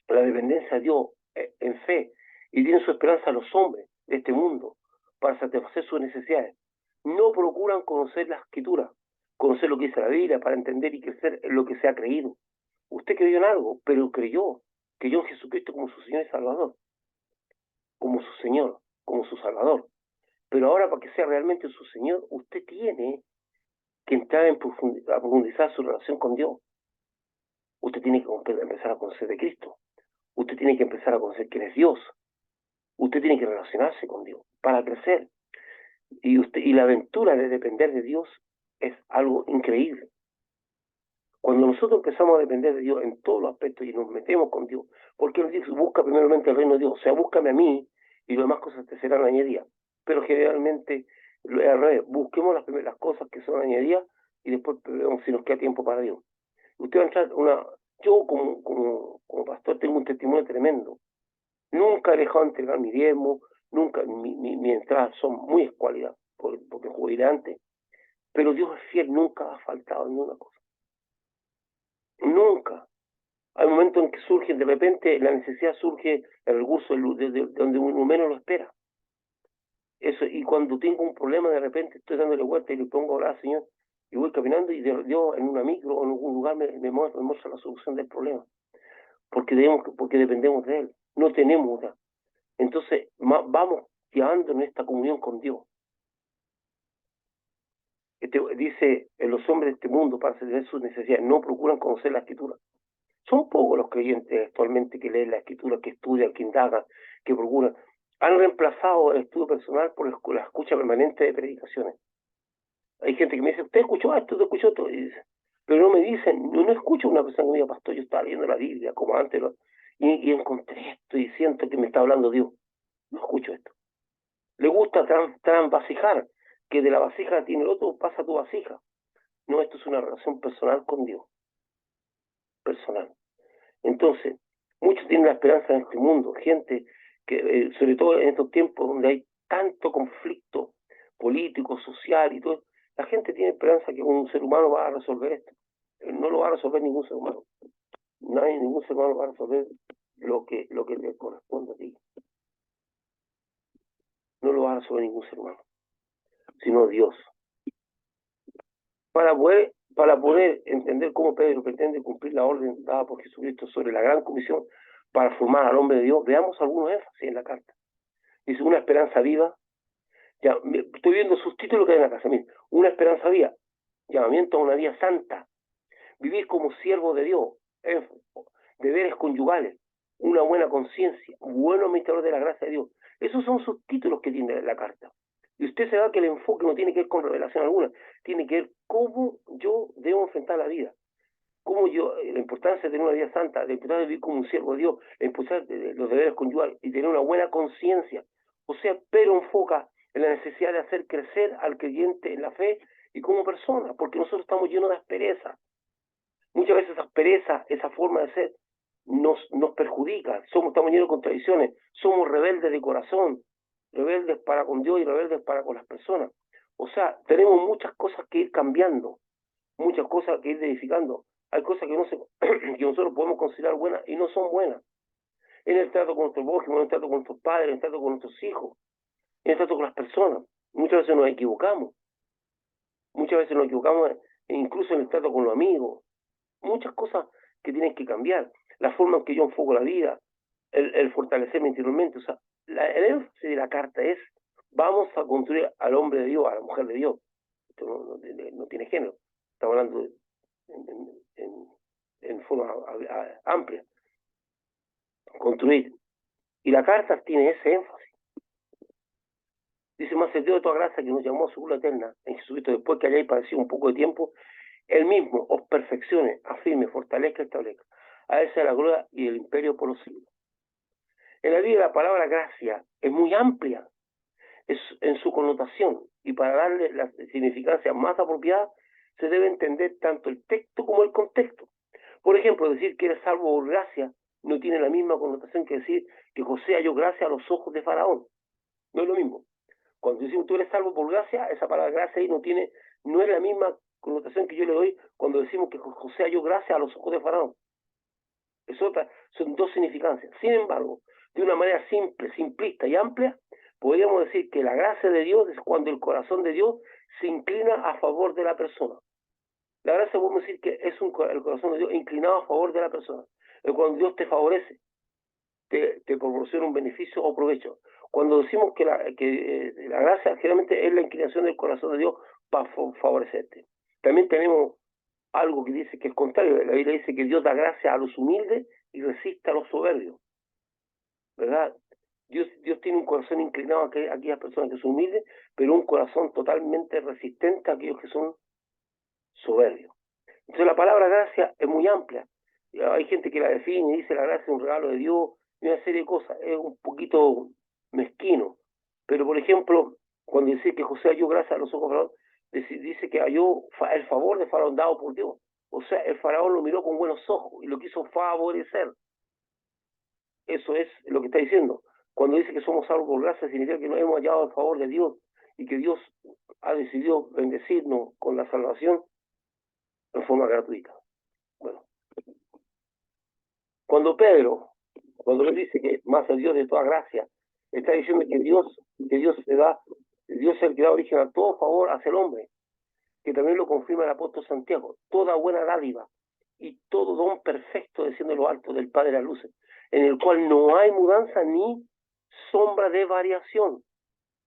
la dependencia de Dios en fe y tienen su esperanza en los hombres de este mundo para satisfacer sus necesidades. No procuran conocer la escritura, conocer lo que dice la Biblia para entender y crecer en lo que se ha creído. Usted creyó en algo, pero creyó en Jesucristo como su Señor y Salvador, como su Señor, como su Salvador. Pero ahora para que sea realmente su Señor, usted tiene que entrar a profundizar su relación con Dios. Usted tiene que empezar a conocer de Cristo. Usted tiene que empezar a conocer quién es Dios. Usted tiene que relacionarse con Dios para crecer. Y la aventura de depender de Dios es algo increíble. Cuando nosotros empezamos a depender de Dios en todos los aspectos y nos metemos con Dios, porque nos dice, busca primeramente el reino de Dios, o sea, búscame a mí y las demás cosas te serán añadidas. Pero generalmente, al revés, busquemos las cosas que son añadidas y después vemos si nos queda tiempo para Dios. Usted va a entrar yo como pastor tengo un testimonio tremendo. Nunca he dejado de entregar mi diezmo, nunca, mi entrada son muy escuálidas, porque jugué antes, pero Dios es fiel, nunca ha faltado en una cosa. Nunca. Hay momentos en que surge, de repente la necesidad surge, el recurso de donde uno menos lo espera. Eso, y cuando tengo un problema, de repente estoy dándole vuelta y le pongo a orar, Señor, y voy caminando y Dios en una micro o en algún lugar me muestra la solución del problema. Porque dependemos de Él. No tenemos otra. Entonces, vamos llevando en esta comunión con Dios. Dice, los hombres de este mundo, para satisfacer sus necesidades, no procuran conocer la Escritura. Son pocos los creyentes actualmente que leen la Escritura, que estudian, que indagan, que procuran. Han reemplazado el estudio personal por la escucha permanente de predicaciones. Hay gente que me dice, ¿usted escuchó esto? ¿Usted escuchó esto? Pero no me dicen, no escucho a una persona que me diga, pastor, yo estaba leyendo la Biblia como antes, y encontré esto y siento que me está hablando Dios. No escucho esto. Le gusta transvasijar, que de la vasija tiene el otro, pasa tu vasija. No, esto es una relación personal con Dios. Personal. Entonces, muchos tienen la esperanza en este mundo, gente que, sobre todo en estos tiempos donde hay tanto conflicto político, social y todo, la gente tiene esperanza que un ser humano va a resolver esto. No lo va a resolver ningún ser humano. Nadie, ningún ser humano va a resolver lo que le corresponde a ti. No lo va a resolver ningún ser humano, sino Dios. Para poder entender cómo Pedro pretende cumplir la orden dada por Jesucristo sobre la gran comisión para formar al hombre de Dios, veamos algunos énfasis en la carta. Dice, una esperanza viva. Ya, estoy viendo sus títulos que hay en la casa. Mire, una esperanza viva, llamamiento a una vida santa, vivir como siervo de Dios, deberes conyugales, una buena conciencia, buen administrador de la gracia de Dios. Esos son sus títulos que tiene la carta. Y usted se da que el enfoque no tiene que ver con revelación alguna, tiene que ver cómo yo debo enfrentar la vida, cómo yo, la importancia de tener una vida santa, la importancia de vivir como un siervo de Dios, la importancia de los deberes conyugales y tener una buena conciencia. O sea, pero enfoca en la necesidad de hacer crecer al creyente en la fe y como persona, porque nosotros estamos llenos de aspereza. Muchas veces esa aspereza, esa forma de ser, nos perjudica. Estamos llenos de contradicciones, somos rebeldes de corazón, rebeldes para con Dios y rebeldes para con las personas. O sea, tenemos muchas cosas que ir cambiando, muchas cosas que ir edificando. Hay cosas que, no se, que nosotros podemos considerar buenas y no son buenas. En el trato con nuestro prójimo, en el trato con nuestros padres, en el trato con nuestros hijos, en el trato con las personas. Muchas veces nos equivocamos. Muchas veces nos equivocamos incluso en el trato con los amigos. Muchas cosas que tienen que cambiar. La forma en que yo enfoco la vida, el fortalecerme interiormente. O sea, el énfasis de la carta es: vamos a construir al hombre de Dios, a la mujer de Dios. Esto no tiene género. Estamos hablando en forma amplia. Construir. Y la carta tiene ese énfasis. Dice: más el Dios de toda gracia, que nos llamó a su gloria eterna en Jesucristo, después que hayáis padecido un poco de tiempo, Él mismo os perfeccione, afirme, fortalezca y establezca. A Él sea la gloria y el imperio por los siglos. En la Biblia la palabra gracia es muy amplia en su connotación, y para darle la significancia más apropiada se debe entender tanto el texto como el contexto. Por ejemplo, decir que eres salvo por gracia no tiene la misma connotación que decir que José halló gracia a los ojos de Faraón. No es lo mismo. Cuando decimos tú eres salvo por gracia, esa palabra gracia ahí no es la misma connotación que yo le doy cuando decimos que José halló gracia a los ojos de Faraón. Es otra, son dos significancias. Sin embargo, de una manera simple, simplista y amplia, podríamos decir que la gracia de Dios es cuando el corazón de Dios se inclina a favor de la persona. La gracia podemos decir que es el corazón de Dios inclinado a favor de la persona. Es cuando Dios te favorece, te proporciona un beneficio o provecho. Cuando decimos que la gracia generalmente es la inclinación del corazón de Dios para favorecerte. También tenemos algo que dice que es contrario. La Biblia dice que Dios da gracia a los humildes y resiste a los soberbios, ¿verdad? Dios tiene un corazón inclinado a aquellas personas que son humildes, pero un corazón totalmente resistente a aquellos que son soberbios. Entonces la palabra gracia es muy amplia. Hay gente que la define y dice la gracia es un regalo de Dios y una serie de cosas. Es un poquito mezquino. Pero por ejemplo, cuando dice que José halló gracia a los ojos de Faraón, dice que halló el favor de Faraón dado por Dios. O sea, el Faraón lo miró con buenos ojos y lo quiso favorecer. Eso es lo que está diciendo. Cuando dice que somos salvos por gracia, significa que nos hemos hallado el favor de Dios y que Dios ha decidido bendecirnos con la salvación en forma gratuita. Bueno, cuando él dice que más el Dios de toda gracia, está diciendo que Dios es el que da origen a todo favor hacia el hombre, que también lo confirma el apóstol Santiago: toda buena dádiva y todo don perfecto desciende de lo alto del Padre de las luces, en el cual no hay mudanza ni sombra de variación,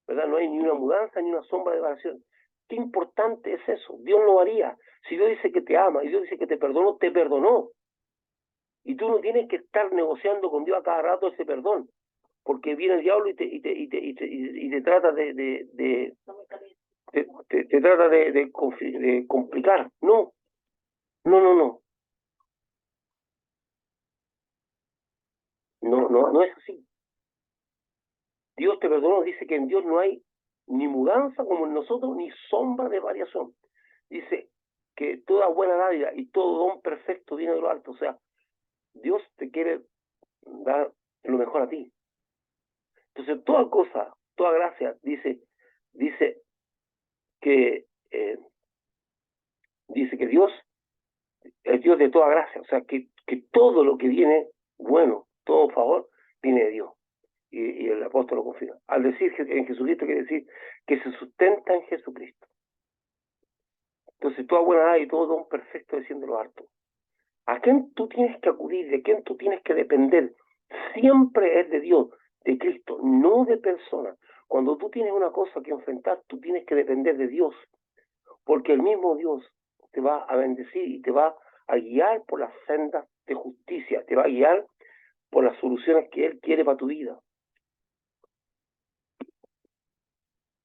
¿verdad? No hay ni una mudanza ni una sombra de variación. Qué importante es eso. Dios no varía. Si Dios dice que te ama y Dios dice que te perdonó, te perdonó. Y tú no tienes que estar negociando con Dios a cada rato ese perdón, porque viene el diablo y te trata te trata de complicar. No, no. No es así. Dios te perdonó, dice que en Dios no hay ni mudanza como en nosotros, ni sombra de variación. Dice que toda buena dádiva y todo don perfecto viene de lo alto. O sea, Dios te quiere dar lo mejor a ti. Entonces, toda cosa, toda gracia, dice que Dios es Dios de toda gracia. O sea, que todo lo que viene bueno, todo favor, viene de Dios. Y el apóstol lo confirma. Al decir en Jesucristo, quiere decir que se sustenta en Jesucristo. Entonces, toda buena edad y todo don perfecto desciende de lo alto. ¿A quién tú tienes que acudir? ¿De quién tú tienes que depender? Siempre es de Dios, de Cristo, no de personas. Cuando tú tienes una cosa que enfrentar, tú tienes que depender de Dios, porque el mismo Dios te va a bendecir y te va a guiar por las sendas de justicia, te va a guiar por las soluciones que Él quiere para tu vida.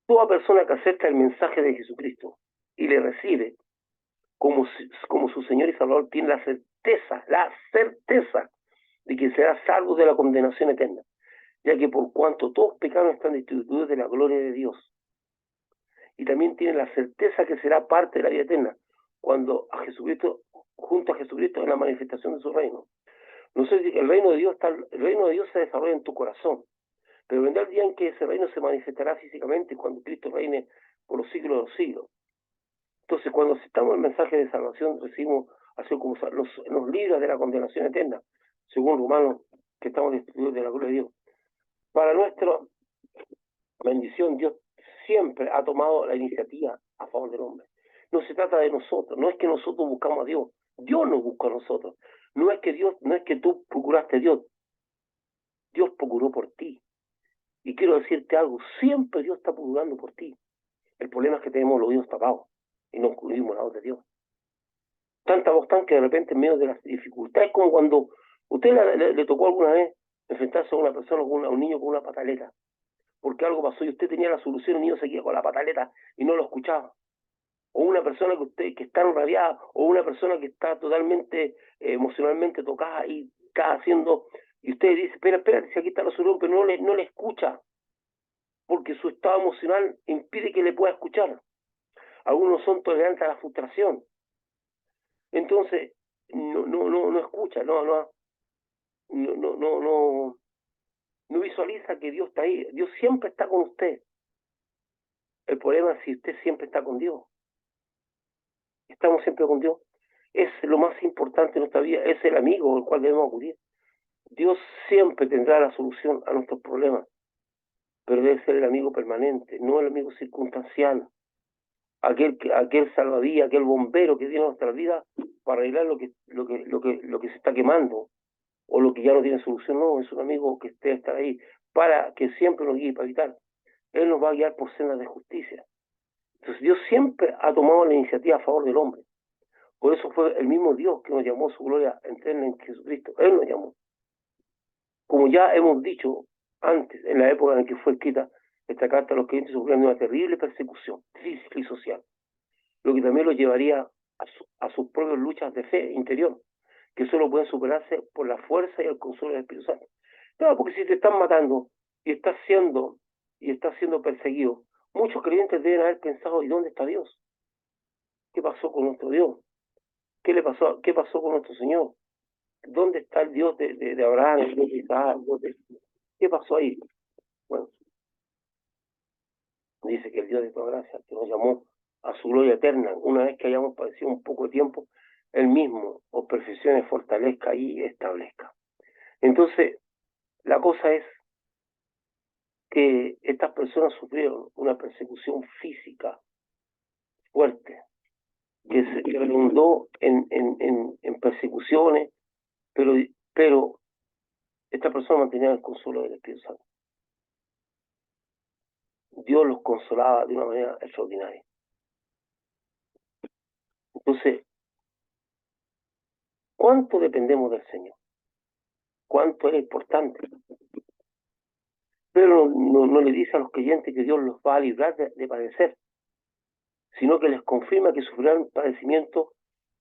Toda persona que acepta el mensaje de Jesucristo y le recibe como su Señor y Salvador tiene la certeza de que será salvo de la condenación eterna, ya que por cuanto todos pecados están destituidos de la gloria de Dios. Y también tiene la certeza que será parte de la vida eterna cuando junto a Jesucristo en la manifestación de su reino. No sé si el reino de Dios se desarrolla en tu corazón, pero vendrá el día en que ese reino se manifestará físicamente cuando Cristo reine por los siglos de los siglos. Entonces, cuando aceptamos el mensaje de salvación, recibimos así como nos libra de la condenación eterna, según Romanos, que estamos destituidos de la gloria de Dios. Para nuestra bendición, Dios siempre ha tomado la iniciativa a favor del hombre. No se trata de nosotros, no es que nosotros buscamos a Dios, Dios nos busca a nosotros. No es que tú procuraste a Dios, Dios procuró por ti. Y quiero decirte algo, siempre Dios está procurando por ti. El problema es que tenemos los oídos tapados y no escuchamos la voz de Dios. Tanta voz tan que de repente en medio de las dificultades, como cuando usted le tocó alguna vez enfrentarse a una persona, a un niño con una pataleta, porque algo pasó y usted tenía la solución, el niño seguía con la pataleta y no lo escuchaba. O una persona que está enrabiada, o una persona que está totalmente emocionalmente tocada y está haciendo, y usted dice, espera, si aquí está la solución, pero no le escucha, porque su estado emocional impide que le pueda escuchar. Algunos son tolerantes a la frustración. Entonces, no escucha, no visualiza que Dios está ahí. Dios siempre está con usted. El problema es si usted siempre está con Dios. Estamos siempre con Dios. Es lo más importante en nuestra vida, es el amigo al cual debemos acudir. Dios siempre tendrá la solución a nuestros problemas, pero debe ser el amigo permanente, no el amigo circunstancial, aquel salvavidas, aquel bombero que viene a nuestra vida para arreglar lo que se está quemando o lo que ya no tiene solución. No, es un amigo que estar ahí para que siempre nos guíe, para evitar. Él nos va a guiar por sendas de justicia. Entonces Dios siempre ha tomado la iniciativa a favor del hombre. Por eso fue el mismo Dios que nos llamó a su gloria eterna en Jesucristo. Él nos llamó. Como ya hemos dicho antes, en la época en que fue escrita esta carta, los creyentes sufrían una terrible persecución física y social, lo que también los llevaría a sus propias luchas de fe interior, que solo pueden superarse por la fuerza y el consuelo del Espíritu Santo. Claro, porque si te están matando y estás siendo perseguido, muchos creyentes deben haber pensado, ¿y dónde está Dios? ¿Qué pasó con nuestro Dios? ¿Qué pasó con nuestro Señor? ¿Dónde está el Dios de Abraham, el Dios de Isaac? ¿Qué pasó ahí? Bueno, dice que el Dios de toda gracia, que nos llamó a su gloria eterna, una vez que hayamos padecido un poco de tiempo, Él mismo os perfeccione, fortalezca y establezca. Entonces, la cosa es que estas personas sufrieron una persecución física fuerte, que redundó en persecuciones, pero esta persona mantenía el consuelo del Espíritu Santo. Dios los consolaba de una manera extraordinaria. Entonces, ¿cuánto dependemos del Señor? ¿Cuánto es importante? Pero no le dice a los creyentes que Dios los va a librar de padecer, sino que les confirma que sufrirán padecimiento,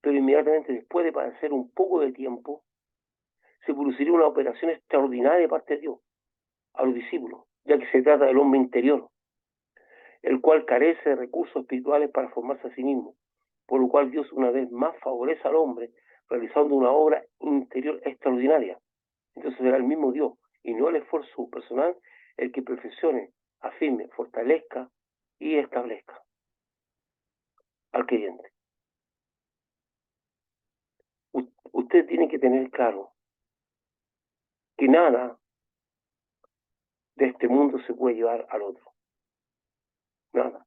pero inmediatamente después de padecer un poco de tiempo, se produciría una operación extraordinaria de parte de Dios a los discípulos, ya que se trata del hombre interior, el cual carece de recursos espirituales para formarse a sí mismo, por lo cual Dios una vez más favorece al hombre realizando una obra interior extraordinaria. Entonces será el mismo Dios y no el esfuerzo personal el que perfeccione, afirme, fortalezca y establezca al creyente. Usted tiene que tener claro que nada de este mundo se puede llevar al otro. Nada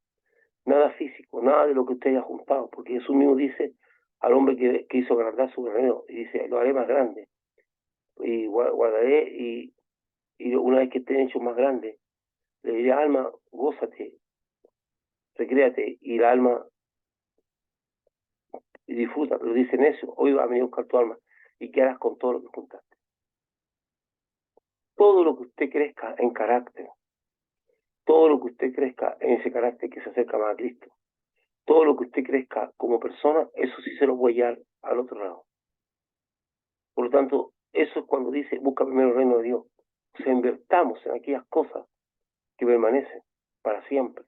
físico, nada de lo que usted haya juntado, porque Jesús mismo dice al hombre que hizo agrandar su granero, y dice, lo haré más grande, y guardaré, y una vez que estén hechos más grandes, le diré, alma, gózate, recréate, y la alma y disfruta, pero dice necio, hoy va a venir a buscar tu alma, y qué harás con todo lo que juntaste. Todo lo que usted crezca en carácter, todo lo que usted crezca en ese carácter que se acerca más a Cristo, todo lo que usted crezca como persona, eso sí se lo voy a llevar al otro lado. Por lo tanto, eso es cuando dice, busca primero el reino de Dios. O sea, invertamos en aquellas cosas que permanecen para siempre.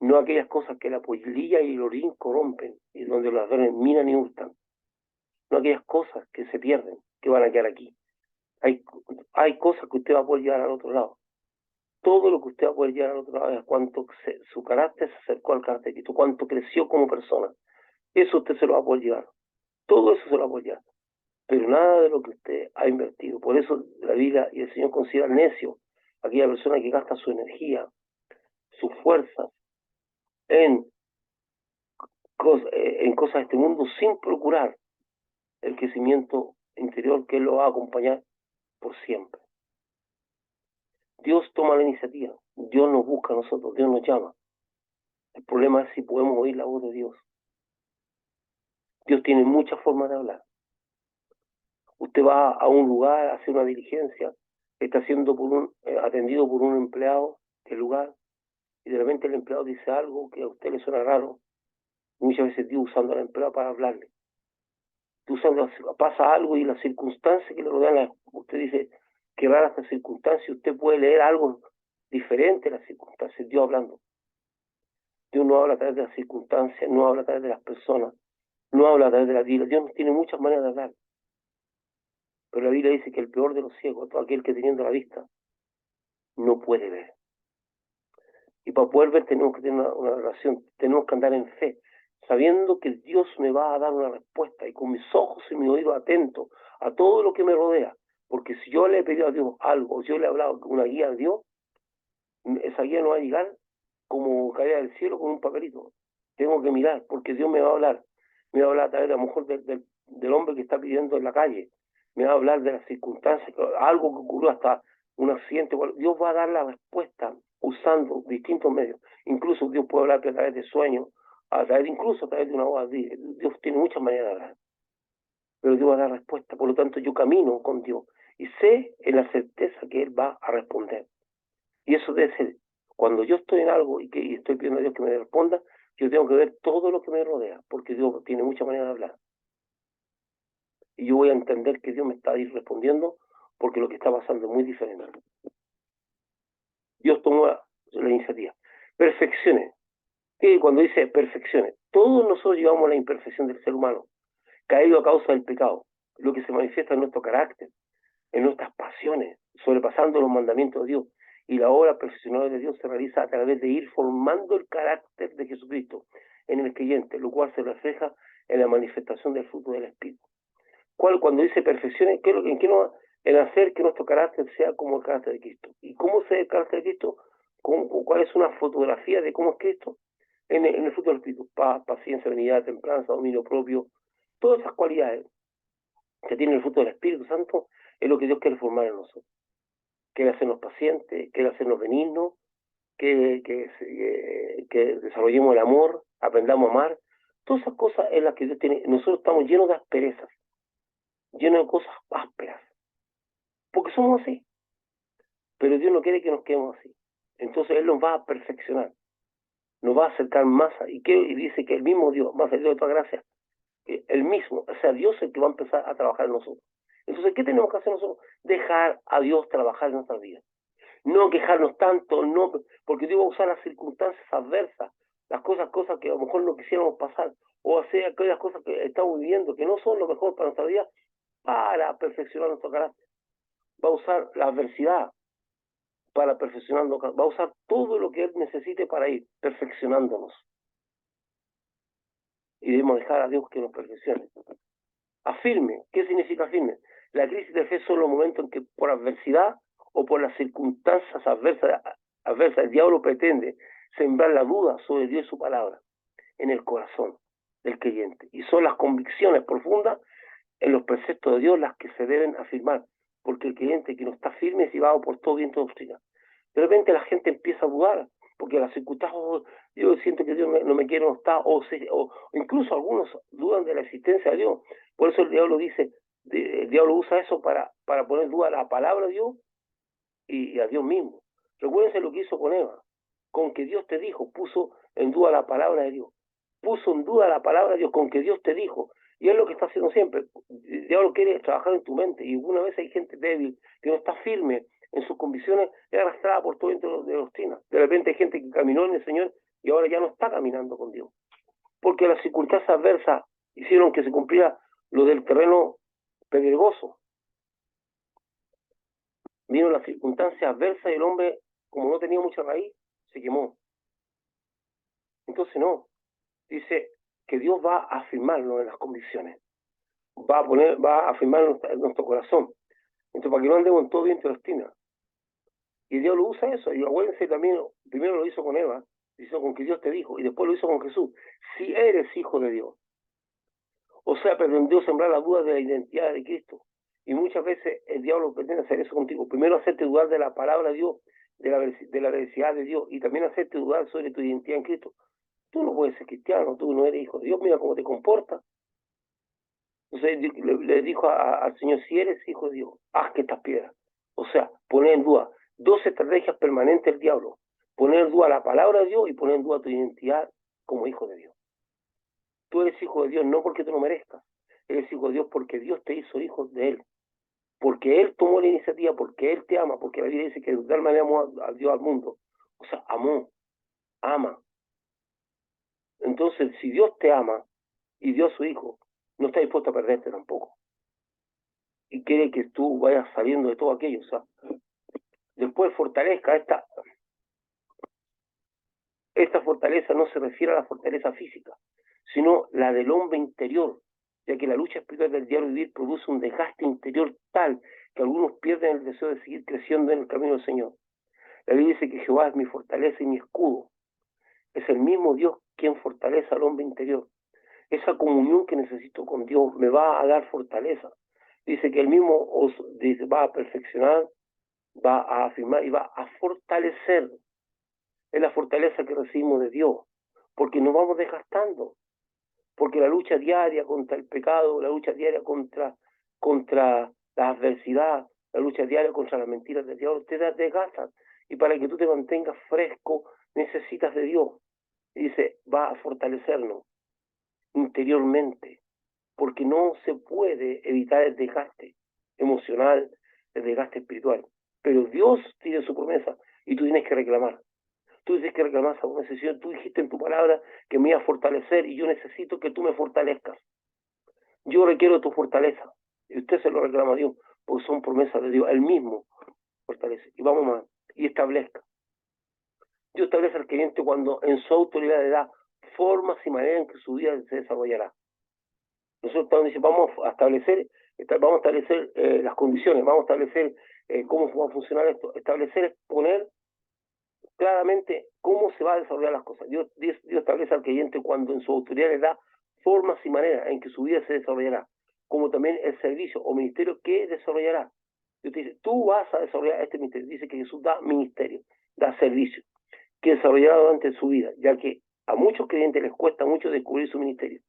No aquellas cosas que la polilla y el orín corrompen y donde los ladrones minan y hurtan. No aquellas cosas que se pierden, que van a quedar aquí. Hay cosas que usted va a poder llevar al otro lado. todo lo que usted va a poder llegar al otro lado es cuánto su carácter se acercó al carácter de Cristo, cuánto creció como persona. Eso usted se lo va a poder llevar. Todo eso se lo va a poder llevar. Pero nada de lo que usted ha invertido. Por eso la Biblia y el Señor considera necio a aquella persona que gasta su energía, sus fuerzas en cosas de este mundo sin procurar el crecimiento interior que Él lo va a acompañar por siempre. Dios toma la iniciativa, Dios nos busca a nosotros, Dios nos llama. El problema es si podemos oír la voz de Dios. Dios tiene muchas formas de hablar. Usted va a un lugar, hace una diligencia, está siendo atendido por un empleado del lugar, y de repente el empleado dice algo que a usted le suena raro. Muchas veces Dios usando al empleado para hablarle. Pasa algo y las circunstancias que le rodean, usted dice, qué rara esta circunstancia, usted puede leer algo diferente de las circunstancias, Dios hablando. Dios no habla a través de las circunstancias, no habla a través de las personas, no habla a través de la Biblia. Dios tiene muchas maneras de hablar. Pero la Biblia dice que el peor de los ciegos, todo aquel que teniendo la vista, no puede ver. Y para poder ver tenemos que tener una relación, tenemos que andar en fe, sabiendo que Dios me va a dar una respuesta y con mis ojos y mis oídos atentos a todo lo que me rodea. Porque si yo le he pedido a Dios algo, si yo le he hablado una guía a Dios, esa guía no va a llegar como caída del cielo con un papelito. Tengo que mirar, porque Dios me va a hablar. Me va a hablar a través de, a lo mejor del hombre que está pidiendo en la calle. Me va a hablar de las circunstancias, algo que ocurrió, hasta un accidente. Dios va a dar la respuesta usando distintos medios. Incluso Dios puede hablar a través de sueños, incluso a través de una voz. Dios tiene muchas maneras de hablar. Pero Dios va a dar respuesta. Por lo tanto, yo camino con Dios y sé en la certeza que Él va a responder. Y eso debe ser, cuando yo estoy en algo y estoy pidiendo a Dios que me responda, yo tengo que ver todo lo que me rodea, porque Dios tiene muchas maneras de hablar. Y yo voy a entender que Dios me está ahí respondiendo, porque lo que está pasando es muy diferente. Dios tomó la iniciativa. Perfecciones. Y cuando dice perfecciones, todos nosotros llevamos la imperfección del ser humano, caído a causa del pecado, lo que se manifiesta en nuestro carácter, en nuestras pasiones, sobrepasando los mandamientos de Dios. Y la obra perfeccionada de Dios se realiza a través de ir formando el carácter de Jesucristo en el creyente, lo cual se refleja en la manifestación del fruto del Espíritu. Cuando dice perfecciones, ¿en qué no? En hacer que nuestro carácter sea como el carácter de Cristo. ¿Y cómo se ve el carácter de Cristo? ¿Cuál es una fotografía de cómo es Cristo? En el fruto del Espíritu: paz, paciencia, benignidad, templanza, dominio propio. Todas esas cualidades que tiene el fruto del Espíritu Santo es lo que Dios quiere formar en nosotros. Quiere hacernos pacientes, quiere hacernos benignos, que desarrollemos el amor, aprendamos a amar. Todas esas cosas es las que Dios tiene. Nosotros estamos llenos de asperezas, llenos de cosas ásperas, porque somos así. Pero Dios no quiere que nos quedemos así. Entonces Él nos va a perfeccionar, nos va a acercar más. Y dice que el mismo Dios, más el Dios de toda gracia, el mismo, o sea, Dios es el que va a empezar a trabajar en nosotros. Entonces, ¿qué tenemos que hacer nosotros? Dejar a Dios trabajar en nuestras vidas. No quejarnos tanto, no, porque Dios va a usar las circunstancias adversas, las cosas que a lo mejor no quisiéramos pasar, o hacer aquellas cosas que estamos viviendo, que no son lo mejor para nuestra vida, para perfeccionar nuestro carácter. Va a usar la adversidad para perfeccionarnos, va a usar todo lo que Él necesite para ir perfeccionándonos. Y debemos dejar a Dios que nos perfeccione. Afirme. ¿Qué significa firme? La crisis de fe son los momentos en que por adversidad o por las circunstancias adversas, el diablo pretende sembrar la duda sobre Dios y su palabra en el corazón del creyente. Y son las convicciones profundas en los preceptos de Dios las que se deben afirmar, porque el creyente que no está firme es llevado por todo viento de doctrina. De repente la gente empieza a dudar, porque las circunstancias, yo siento que Dios no me quiere, no está, o incluso algunos dudan de la existencia de Dios. Por eso el diablo dice, el diablo usa eso para poner en duda la palabra de Dios y a Dios mismo. Recuérdense lo que hizo con Eva, con que Dios te dijo, puso en duda la palabra de Dios, puso en duda la palabra de Dios, con que Dios te dijo. Y es lo que está haciendo siempre. El diablo quiere trabajar en tu mente, y una vez hay gente débil que no está firme en sus convicciones, es arrastrada por todo dentro de doctrina. De repente hay gente que caminó en el Señor y ahora ya no está caminando con Dios, porque las circunstancias adversas hicieron que se cumpliera lo del terreno pedregoso. Vino las circunstancias adversas y el hombre como no tenía mucha raíz, se quemó. Entonces no, dice que Dios va a afirmarlo en las convicciones, va a afirmarlo en nuestro corazón. Entonces, para que no andemos en todo viento de doctrina. Y Dios lo usa eso. Y acuérdense también, primero lo hizo con Eva, lo hizo con que Dios te dijo, y después lo hizo con Jesús. Si eres hijo de Dios. O sea, pretendió sembrar la duda de la identidad de Cristo. Y muchas veces el diablo pretende hacer eso contigo. Primero hacerte dudar de la palabra de Dios, de la veracidad de Dios, y también hacerte dudar sobre tu identidad en Cristo. Tú no puedes ser cristiano, tú no eres hijo de Dios, mira cómo te comportas. Entonces le dijo al Señor, si eres hijo de Dios, haz que estas piedras. O sea, poner en duda dos estrategias permanentes del diablo. Poner en duda la palabra de Dios y poner en duda tu identidad como hijo de Dios. Tú eres hijo de Dios no porque tú lo merezcas. Eres hijo de Dios porque Dios te hizo hijo de Él. Porque Él tomó la iniciativa, porque Él te ama, porque la Biblia dice que de tal manera amó a Dios al mundo. O sea, amó, ama. Entonces, si Dios te ama y dio a su hijo, no está dispuesto a perderte tampoco. Y quiere que tú vayas saliendo de todo aquello. O sea, después fortalezca esta fortaleza no se refiere a la fortaleza física, sino la del hombre interior, ya que la lucha espiritual del diario vivir produce un desgaste interior tal que algunos pierden el deseo de seguir creciendo en el camino del Señor. La Biblia dice que Jehová es mi fortaleza y mi escudo. Es el mismo Dios quien fortalece al hombre interior. Esa comunión que necesito con Dios me va a dar fortaleza. Dice que el mismo os va a perfeccionar, va a afirmar y va a fortalecer. Es la fortaleza que recibimos de Dios, porque nos vamos desgastando, porque la lucha diaria contra el pecado, la lucha diaria contra la adversidad, la lucha diaria contra las mentiras de Dios, te desgastan. Y para que tú te mantengas fresco, necesitas de Dios. Y dice, va a fortalecernos interiormente, porque no se puede evitar el desgaste emocional, el desgaste espiritual. Pero Dios tiene su promesa y tú tienes que reclamar. Tú tienes que reclamar esa promesa. Señor, tú dijiste en tu palabra que me iba a fortalecer y yo necesito que tú me fortalezcas. Yo requiero tu fortaleza. Y usted se lo reclama a Dios, porque son promesas de Dios. Él mismo fortalece. Y vamos más. Y establezca. Dios establece al creyente cuando en su autoridad le da formas y maneras en que su vida se desarrollará. Nosotros estamos diciendo, vamos a establecer las condiciones, vamos a establecer cómo va a funcionar esto. Establecer es poner claramente cómo se va a desarrollar las cosas. Dios establece al creyente cuando en su autoridad le da formas y maneras en que su vida se desarrollará, como también el servicio o ministerio que desarrollará. Dios te dice, tú vas a desarrollar este ministerio. Dice que Jesús da ministerio, da servicio, que desarrollará durante su vida, ya que a muchos creyentes les cuesta mucho descubrir su ministerio.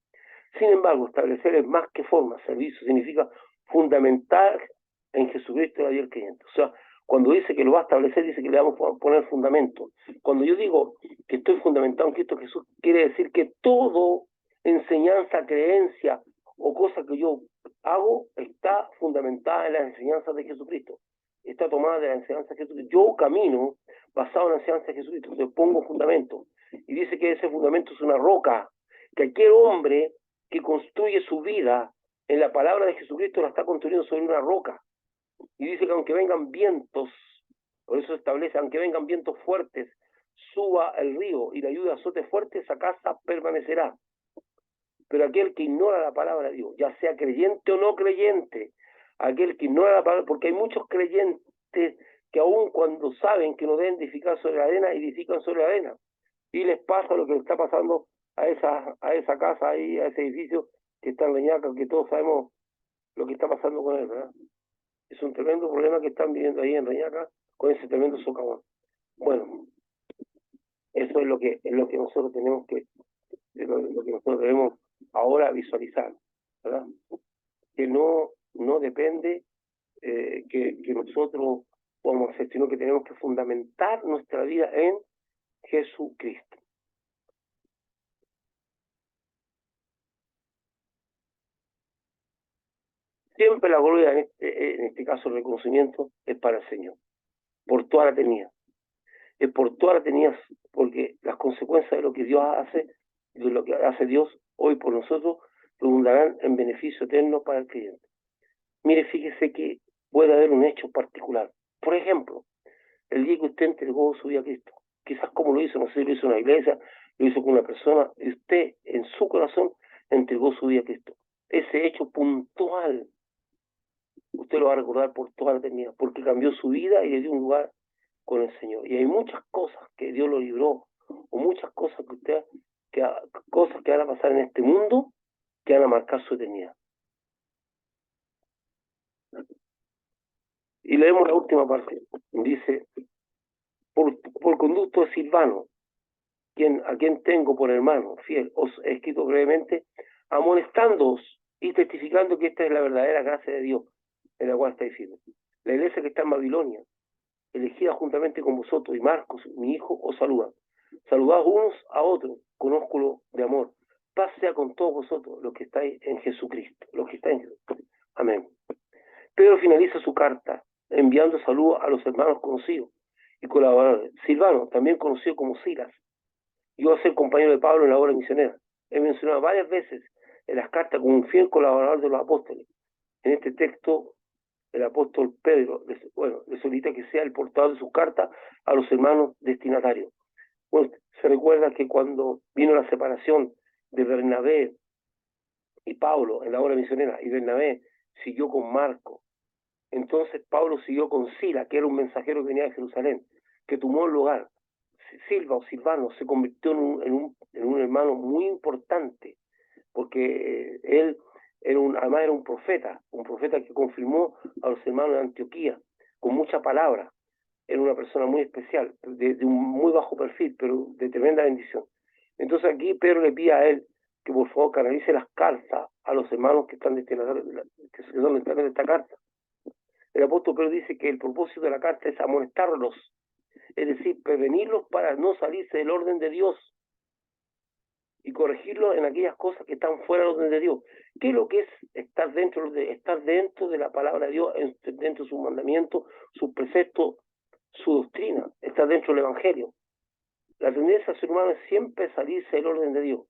Sin embargo, establecer es más que forma, servicio significa fundamentar en Jesucristo la vida del creyente. O sea, cuando dice que lo va a establecer, dice que le vamos a poner fundamento. Cuando yo digo que estoy fundamentado en Cristo Jesús, quiere decir que todo enseñanza, creencia o cosa que yo hago está fundamentada en las enseñanzas de Jesucristo. Está tomada de la enseñanza de Jesucristo. Yo camino basado en la enseñanza de Jesucristo, le pongo fundamento. Y dice que ese fundamento es una roca, que aquel hombre que construye su vida en la palabra de Jesucristo la está construyendo sobre una roca. Y dice que aunque vengan vientos, por eso establece, aunque vengan vientos fuertes, suba el río y la lluvia azote fuerte, esa casa permanecerá. Pero aquel que ignora la palabra de Dios, ya sea creyente o no creyente, aquel que ignora la palabra, porque hay muchos creyentes que aun cuando saben que no deben edificar sobre la arena, edifican sobre la arena. Y les pasa lo que le está pasando a esa casa ahí, a ese edificio que está en Reñaca, que todos sabemos lo que está pasando con él, ¿verdad? Es un tremendo problema que están viviendo ahí en Reñaca con ese tremendo socavón. Bueno, eso es lo que nosotros tenemos lo que nosotros debemos ahora visualizar, ¿verdad? Que no depende que nosotros podamos hacer, sino que tenemos que fundamentar nuestra vida en Jesucristo. Siempre la gloria, en este caso el reconocimiento, es para el Señor, por toda la eternidad. Es por toda la eternidad, porque las consecuencias de lo que Dios hace, de lo que hace Dios hoy por nosotros, redundarán en beneficio eterno para el creyente. Mire, fíjese que puede haber un hecho particular. Por ejemplo, el día que usted entregó su vida a Cristo. Quizás como lo hizo, no sé si lo hizo en una iglesia, lo hizo con una persona, y usted en su corazón entregó su vida a Cristo. Ese hecho puntual, usted lo va a recordar por toda la eternidad, porque cambió su vida y le dio un lugar con el Señor. Y hay muchas cosas que Dios lo libró, o muchas cosas cosas que van a pasar en este mundo que van a marcar su eternidad. Y leemos la última parte. Dice, por conducto de Silvano, a quien tengo por hermano fiel, os he escrito brevemente, amonestándoos y testificando que esta es la verdadera gracia de Dios, en la cual estáis firmes. La iglesia que está en Babilonia, elegida juntamente con vosotros, y Marcos, mi hijo, os saludan. Saludad unos a otros con ósculo de amor. Paz sea con todos vosotros, los que estáis en Jesucristo. Los que estáis en Jesucristo. Amén. Pedro finaliza su carta enviando saludos a los hermanos conocidos y colaboradores. Silvano, también conocido como Silas, llegó a ser compañero de Pablo en la obra misionera. He mencionado varias veces en las cartas como un fiel colaborador de los apóstoles. En este texto, el apóstol Pedro le solicita que sea el portador de su carta a los hermanos destinatarios. Bueno, se recuerda que cuando vino la separación de Bernabé y Pablo en la obra misionera, y Bernabé siguió con Marco, entonces Pablo siguió con Sila, que era un mensajero que venía de Jerusalén, que tomó el lugar. Silvano se convirtió en un hermano muy importante, porque él además era un profeta que confirmó a los hermanos de Antioquía con mucha palabra. Era una persona muy especial, de un muy bajo perfil, pero de tremenda bendición. Entonces aquí Pedro le pide a él que por favor canalice las cartas a los hermanos que están destinados, que son destinados de esta carta. El apóstol Pedro dice que el propósito de la carta es amonestarlos, es decir, prevenirlos para no salirse del orden de Dios y corregirlos en aquellas cosas que están fuera del orden de Dios. ¿Qué es lo que es estar dentro de la palabra de Dios, dentro de sus mandamientos, sus preceptos, su doctrina, estar dentro del Evangelio? La tendencia del ser humano es siempre salirse del orden de Dios,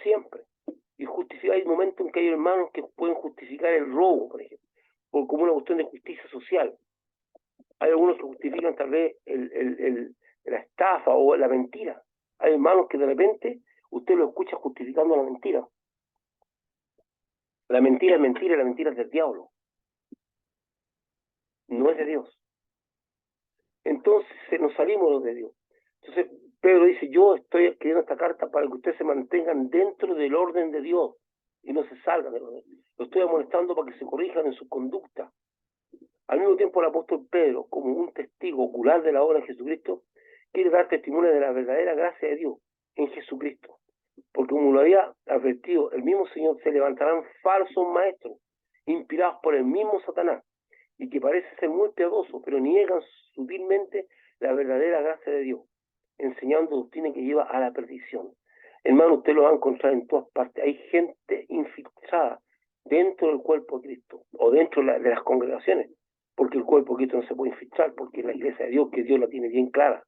siempre. Y hay momentos en que hay hermanos que pueden justificar el robo, por ejemplo, como una cuestión de justicia social. Hay algunos que justifican tal vez la estafa o la mentira. Hay hermanos que de repente usted lo escucha justificando la mentira. La mentira es mentira y la mentira es del diablo. No es de Dios. Entonces nos salimos de Dios. Entonces Pedro dice, yo estoy escribiendo esta carta para que ustedes se mantengan dentro del orden de Dios y no se salgan del orden. Lo estoy amonestando para que se corrijan en su conducta. Al mismo tiempo el apóstol Pedro, como un testigo ocular de la obra de Jesucristo, quiere dar testimonio de la verdadera gracia de Dios en Jesucristo. Porque como lo había advertido el mismo Señor, se levantarán falsos maestros, inspirados por el mismo Satanás, y que parece ser muy piadoso, pero niegan sutilmente la verdadera gracia de Dios, enseñando doctrina que lleva a la perdición. Hermano, usted lo va a encontrar en todas partes. Hay gente infiltrada dentro del cuerpo de Cristo, o dentro de las congregaciones, porque el cuerpo de Cristo no se puede infiltrar, porque la iglesia de Dios, que Dios la tiene bien clara.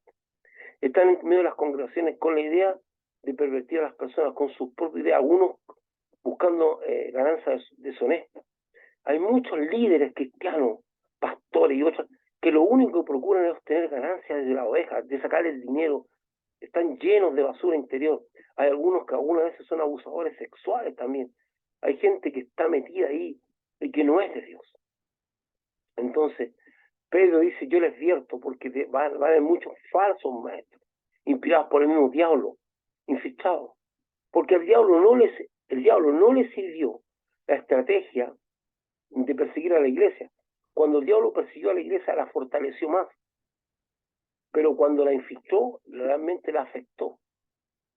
Están en medio de las congregaciones con la idea de pervertir a las personas con sus propias ideas, algunos buscando ganancias deshonestas. Hay muchos líderes cristianos, pastores y otros, que lo único que procuran es obtener ganancias de las ovejas, de sacar el dinero. Están llenos de basura interior. Hay algunos que algunas veces son abusadores sexuales también. Hay gente que está metida ahí y que no es de Dios. Entonces, Pedro dice, yo les advierto porque van a haber muchos falsos maestros, inspirados por el mismo diablo, infiltrados. Porque el diablo no les sirvió la estrategia de perseguir a la iglesia. Cuando el diablo persiguió a la iglesia, la fortaleció más. Pero cuando la infiltró, realmente la afectó.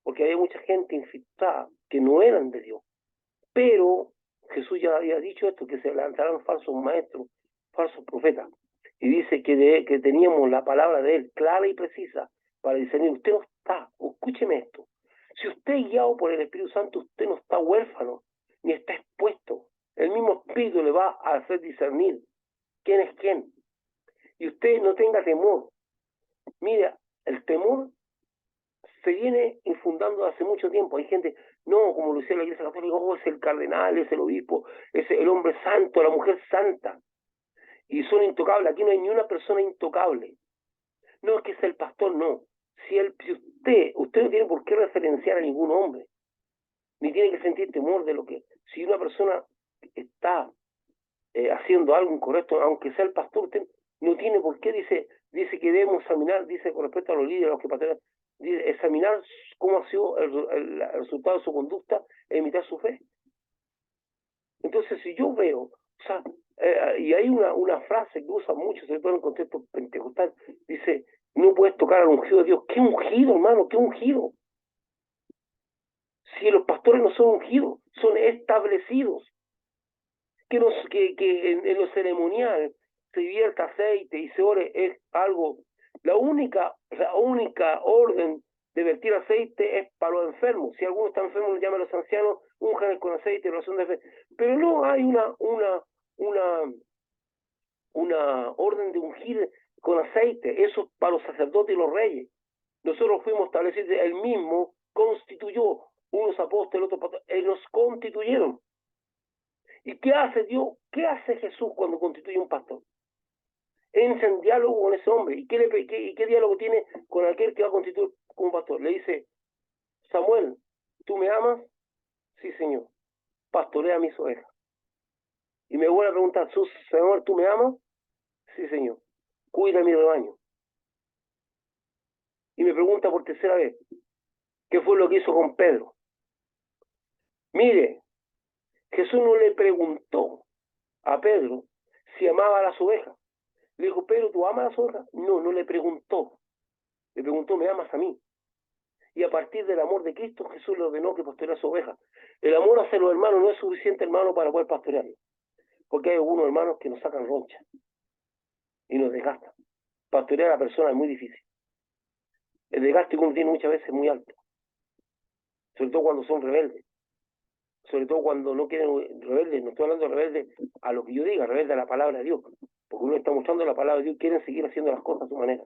Porque había mucha gente infiltrada que no eran de Dios. Pero Jesús ya había dicho esto, que se levantarán falsos maestros, falsos profetas. Y dice que teníamos la palabra de él clara y precisa para discernir. Usted no está, escúcheme esto. Si usted es guiado por el Espíritu Santo, usted no está huérfano, ni está expuesto. El mismo Espíritu le va a hacer discernir quién es quién. Y usted no tenga temor. Mira, el temor se viene infundando hace mucho tiempo. Hay gente, no, como lo decía la Iglesia Católica, oh, es el cardenal, es el obispo, es el hombre santo, la mujer santa. Y son intocables. Aquí no hay ni una persona intocable. no es que sea el pastor, no. Si usted no tiene por qué referenciar a ningún hombre, ni tiene que sentir temor de lo que, si una persona está haciendo algo incorrecto, aunque sea el pastor, usted no tiene por qué, dice que debemos examinar, dice con respecto a los líderes, a los que pastorean, examinar cómo ha sido el resultado de su conducta e imitar su fe. Entonces, si yo veo, o sea, y hay una frase que usa mucho, sobre todo en el contexto pentecostal, dice, no puedes tocar al ungido de Dios. ¿Qué ungido, hermano? ¿Qué ungido? Si los pastores no son ungidos, son establecidos. Que en lo ceremonial se vierta aceite y se ore es algo, la única orden de vertir aceite es para los enfermos. Si alguno está enfermo, llaman a los ancianos, unjan con aceite, oración de fe. Pero no hay una orden de ungir con aceite. Eso es para los sacerdotes y los reyes. Nosotros fuimos establecidos, él mismo constituyó unos apóstoles, otros pastores, nos constituyeron. ¿Y qué hace Dios? ¿Qué hace Jesús cuando constituye un pastor? Entra en diálogo con ese hombre. ¿Y qué diálogo tiene con aquel que va a constituir como pastor? Le dice, Samuel, ¿tú me amas? Sí, Señor. Pastorea mis ovejas. Y me vuelve a preguntar, Señor, ¿tú me amas? Sí, Señor. Cuida mi rebaño. Y me pregunta por tercera vez, ¿qué fue lo que hizo con Pedro? Mire, Jesús no le preguntó a Pedro si amaba a las ovejas. Le dijo, Pedro, ¿tú amas a las ovejas? No, no le preguntó. Le preguntó, ¿me amas a mí? Y a partir del amor de Cristo, Jesús le ordenó que pastoreara su oveja. El amor hacia los hermanos no es suficiente, hermano, para poder pastorearlos. Porque hay algunos hermanos que nos sacan roncha y nos desgastan. Pastorear a la persona es muy difícil. El desgaste que uno tiene muchas veces es muy alto. Sobre todo cuando son rebeldes. Sobre todo cuando no quieren rebeldes. No estoy hablando de rebeldes a lo que yo diga, rebeldes a la palabra de Dios. Porque uno está mostrando la palabra de Dios y quieren seguir haciendo las cosas a su manera.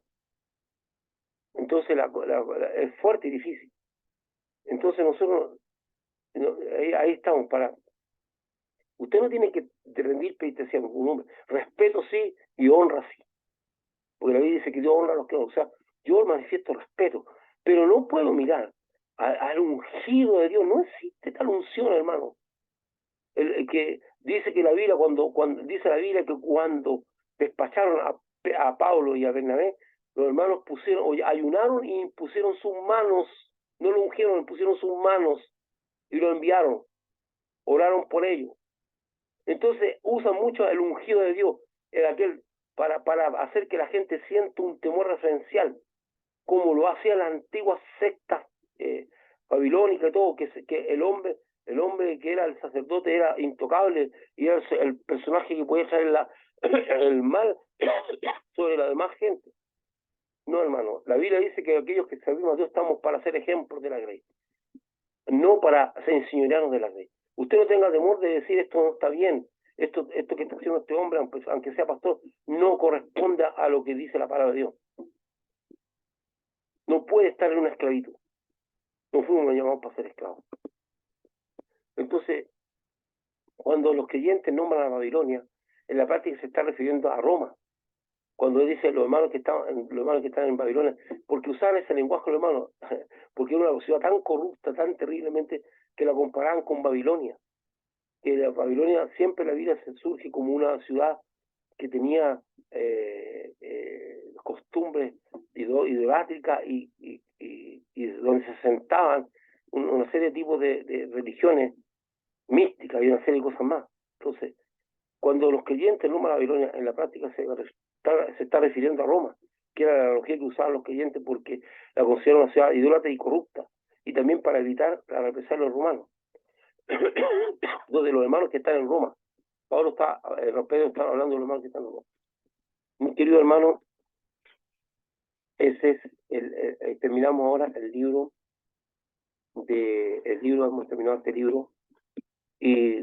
Entonces es fuerte y difícil. Entonces nosotros ahí estamos para... Usted no tiene que rendir penitencia a un hombre. Respeto sí y honra sí. Porque la Biblia dice que Dios honra a los que honran. O sea, yo manifiesto respeto, pero no puedo mirar al ungido de Dios. No existe tal unción, hermano. El que dice que la Biblia, dice la Biblia que cuando despacharon a Pablo y a Bernabé, los hermanos ayunaron y pusieron sus manos, no lo ungieron, pusieron sus manos y lo enviaron. Oraron por ellos. Entonces usan mucho el ungido de Dios, para hacer que la gente sienta un temor referencial, como lo hacían las antiguas sectas babilónicas y todo, que el hombre que era el sacerdote era intocable y era el personaje que podía traer el mal sobre la demás gente. No, hermano, la Biblia dice que aquellos que servimos a Dios estamos para ser ejemplos de la grey, no para enseñorearnos de la grey. Usted no tenga temor de decir esto no está bien, esto que está haciendo este hombre, aunque sea pastor, no corresponde a lo que dice la palabra de Dios. No puede estar en una esclavitud. No fuimos llamados para ser esclavos. Entonces, cuando los creyentes nombran a Babilonia, en la práctica se está refiriendo a Roma. Cuando él dice los hermanos que están en Babilonia, porque usaban ese lenguaje los hermanos, porque era una ciudad tan corrupta, tan terriblemente, que la comparaban con Babilonia. Que la Babilonia siempre la vida se surge como una ciudad que tenía costumbres idolátricas y donde se sentaban una serie de tipos de religiones místicas y una serie de cosas más. Entonces, cuando los creyentes nombran a Babilonia, en la práctica se está refiriendo a Roma, que era la analogía que usaban los creyentes porque la consideraban una ciudad idólatra y corrupta, y también para evitar la represalia de los romanos. Entonces, los hermanos que están en Roma, Pedro está hablando de los hermanos que están en Roma. Mi querido hermano, ese es terminamos ahora el libro, hemos terminado este libro, y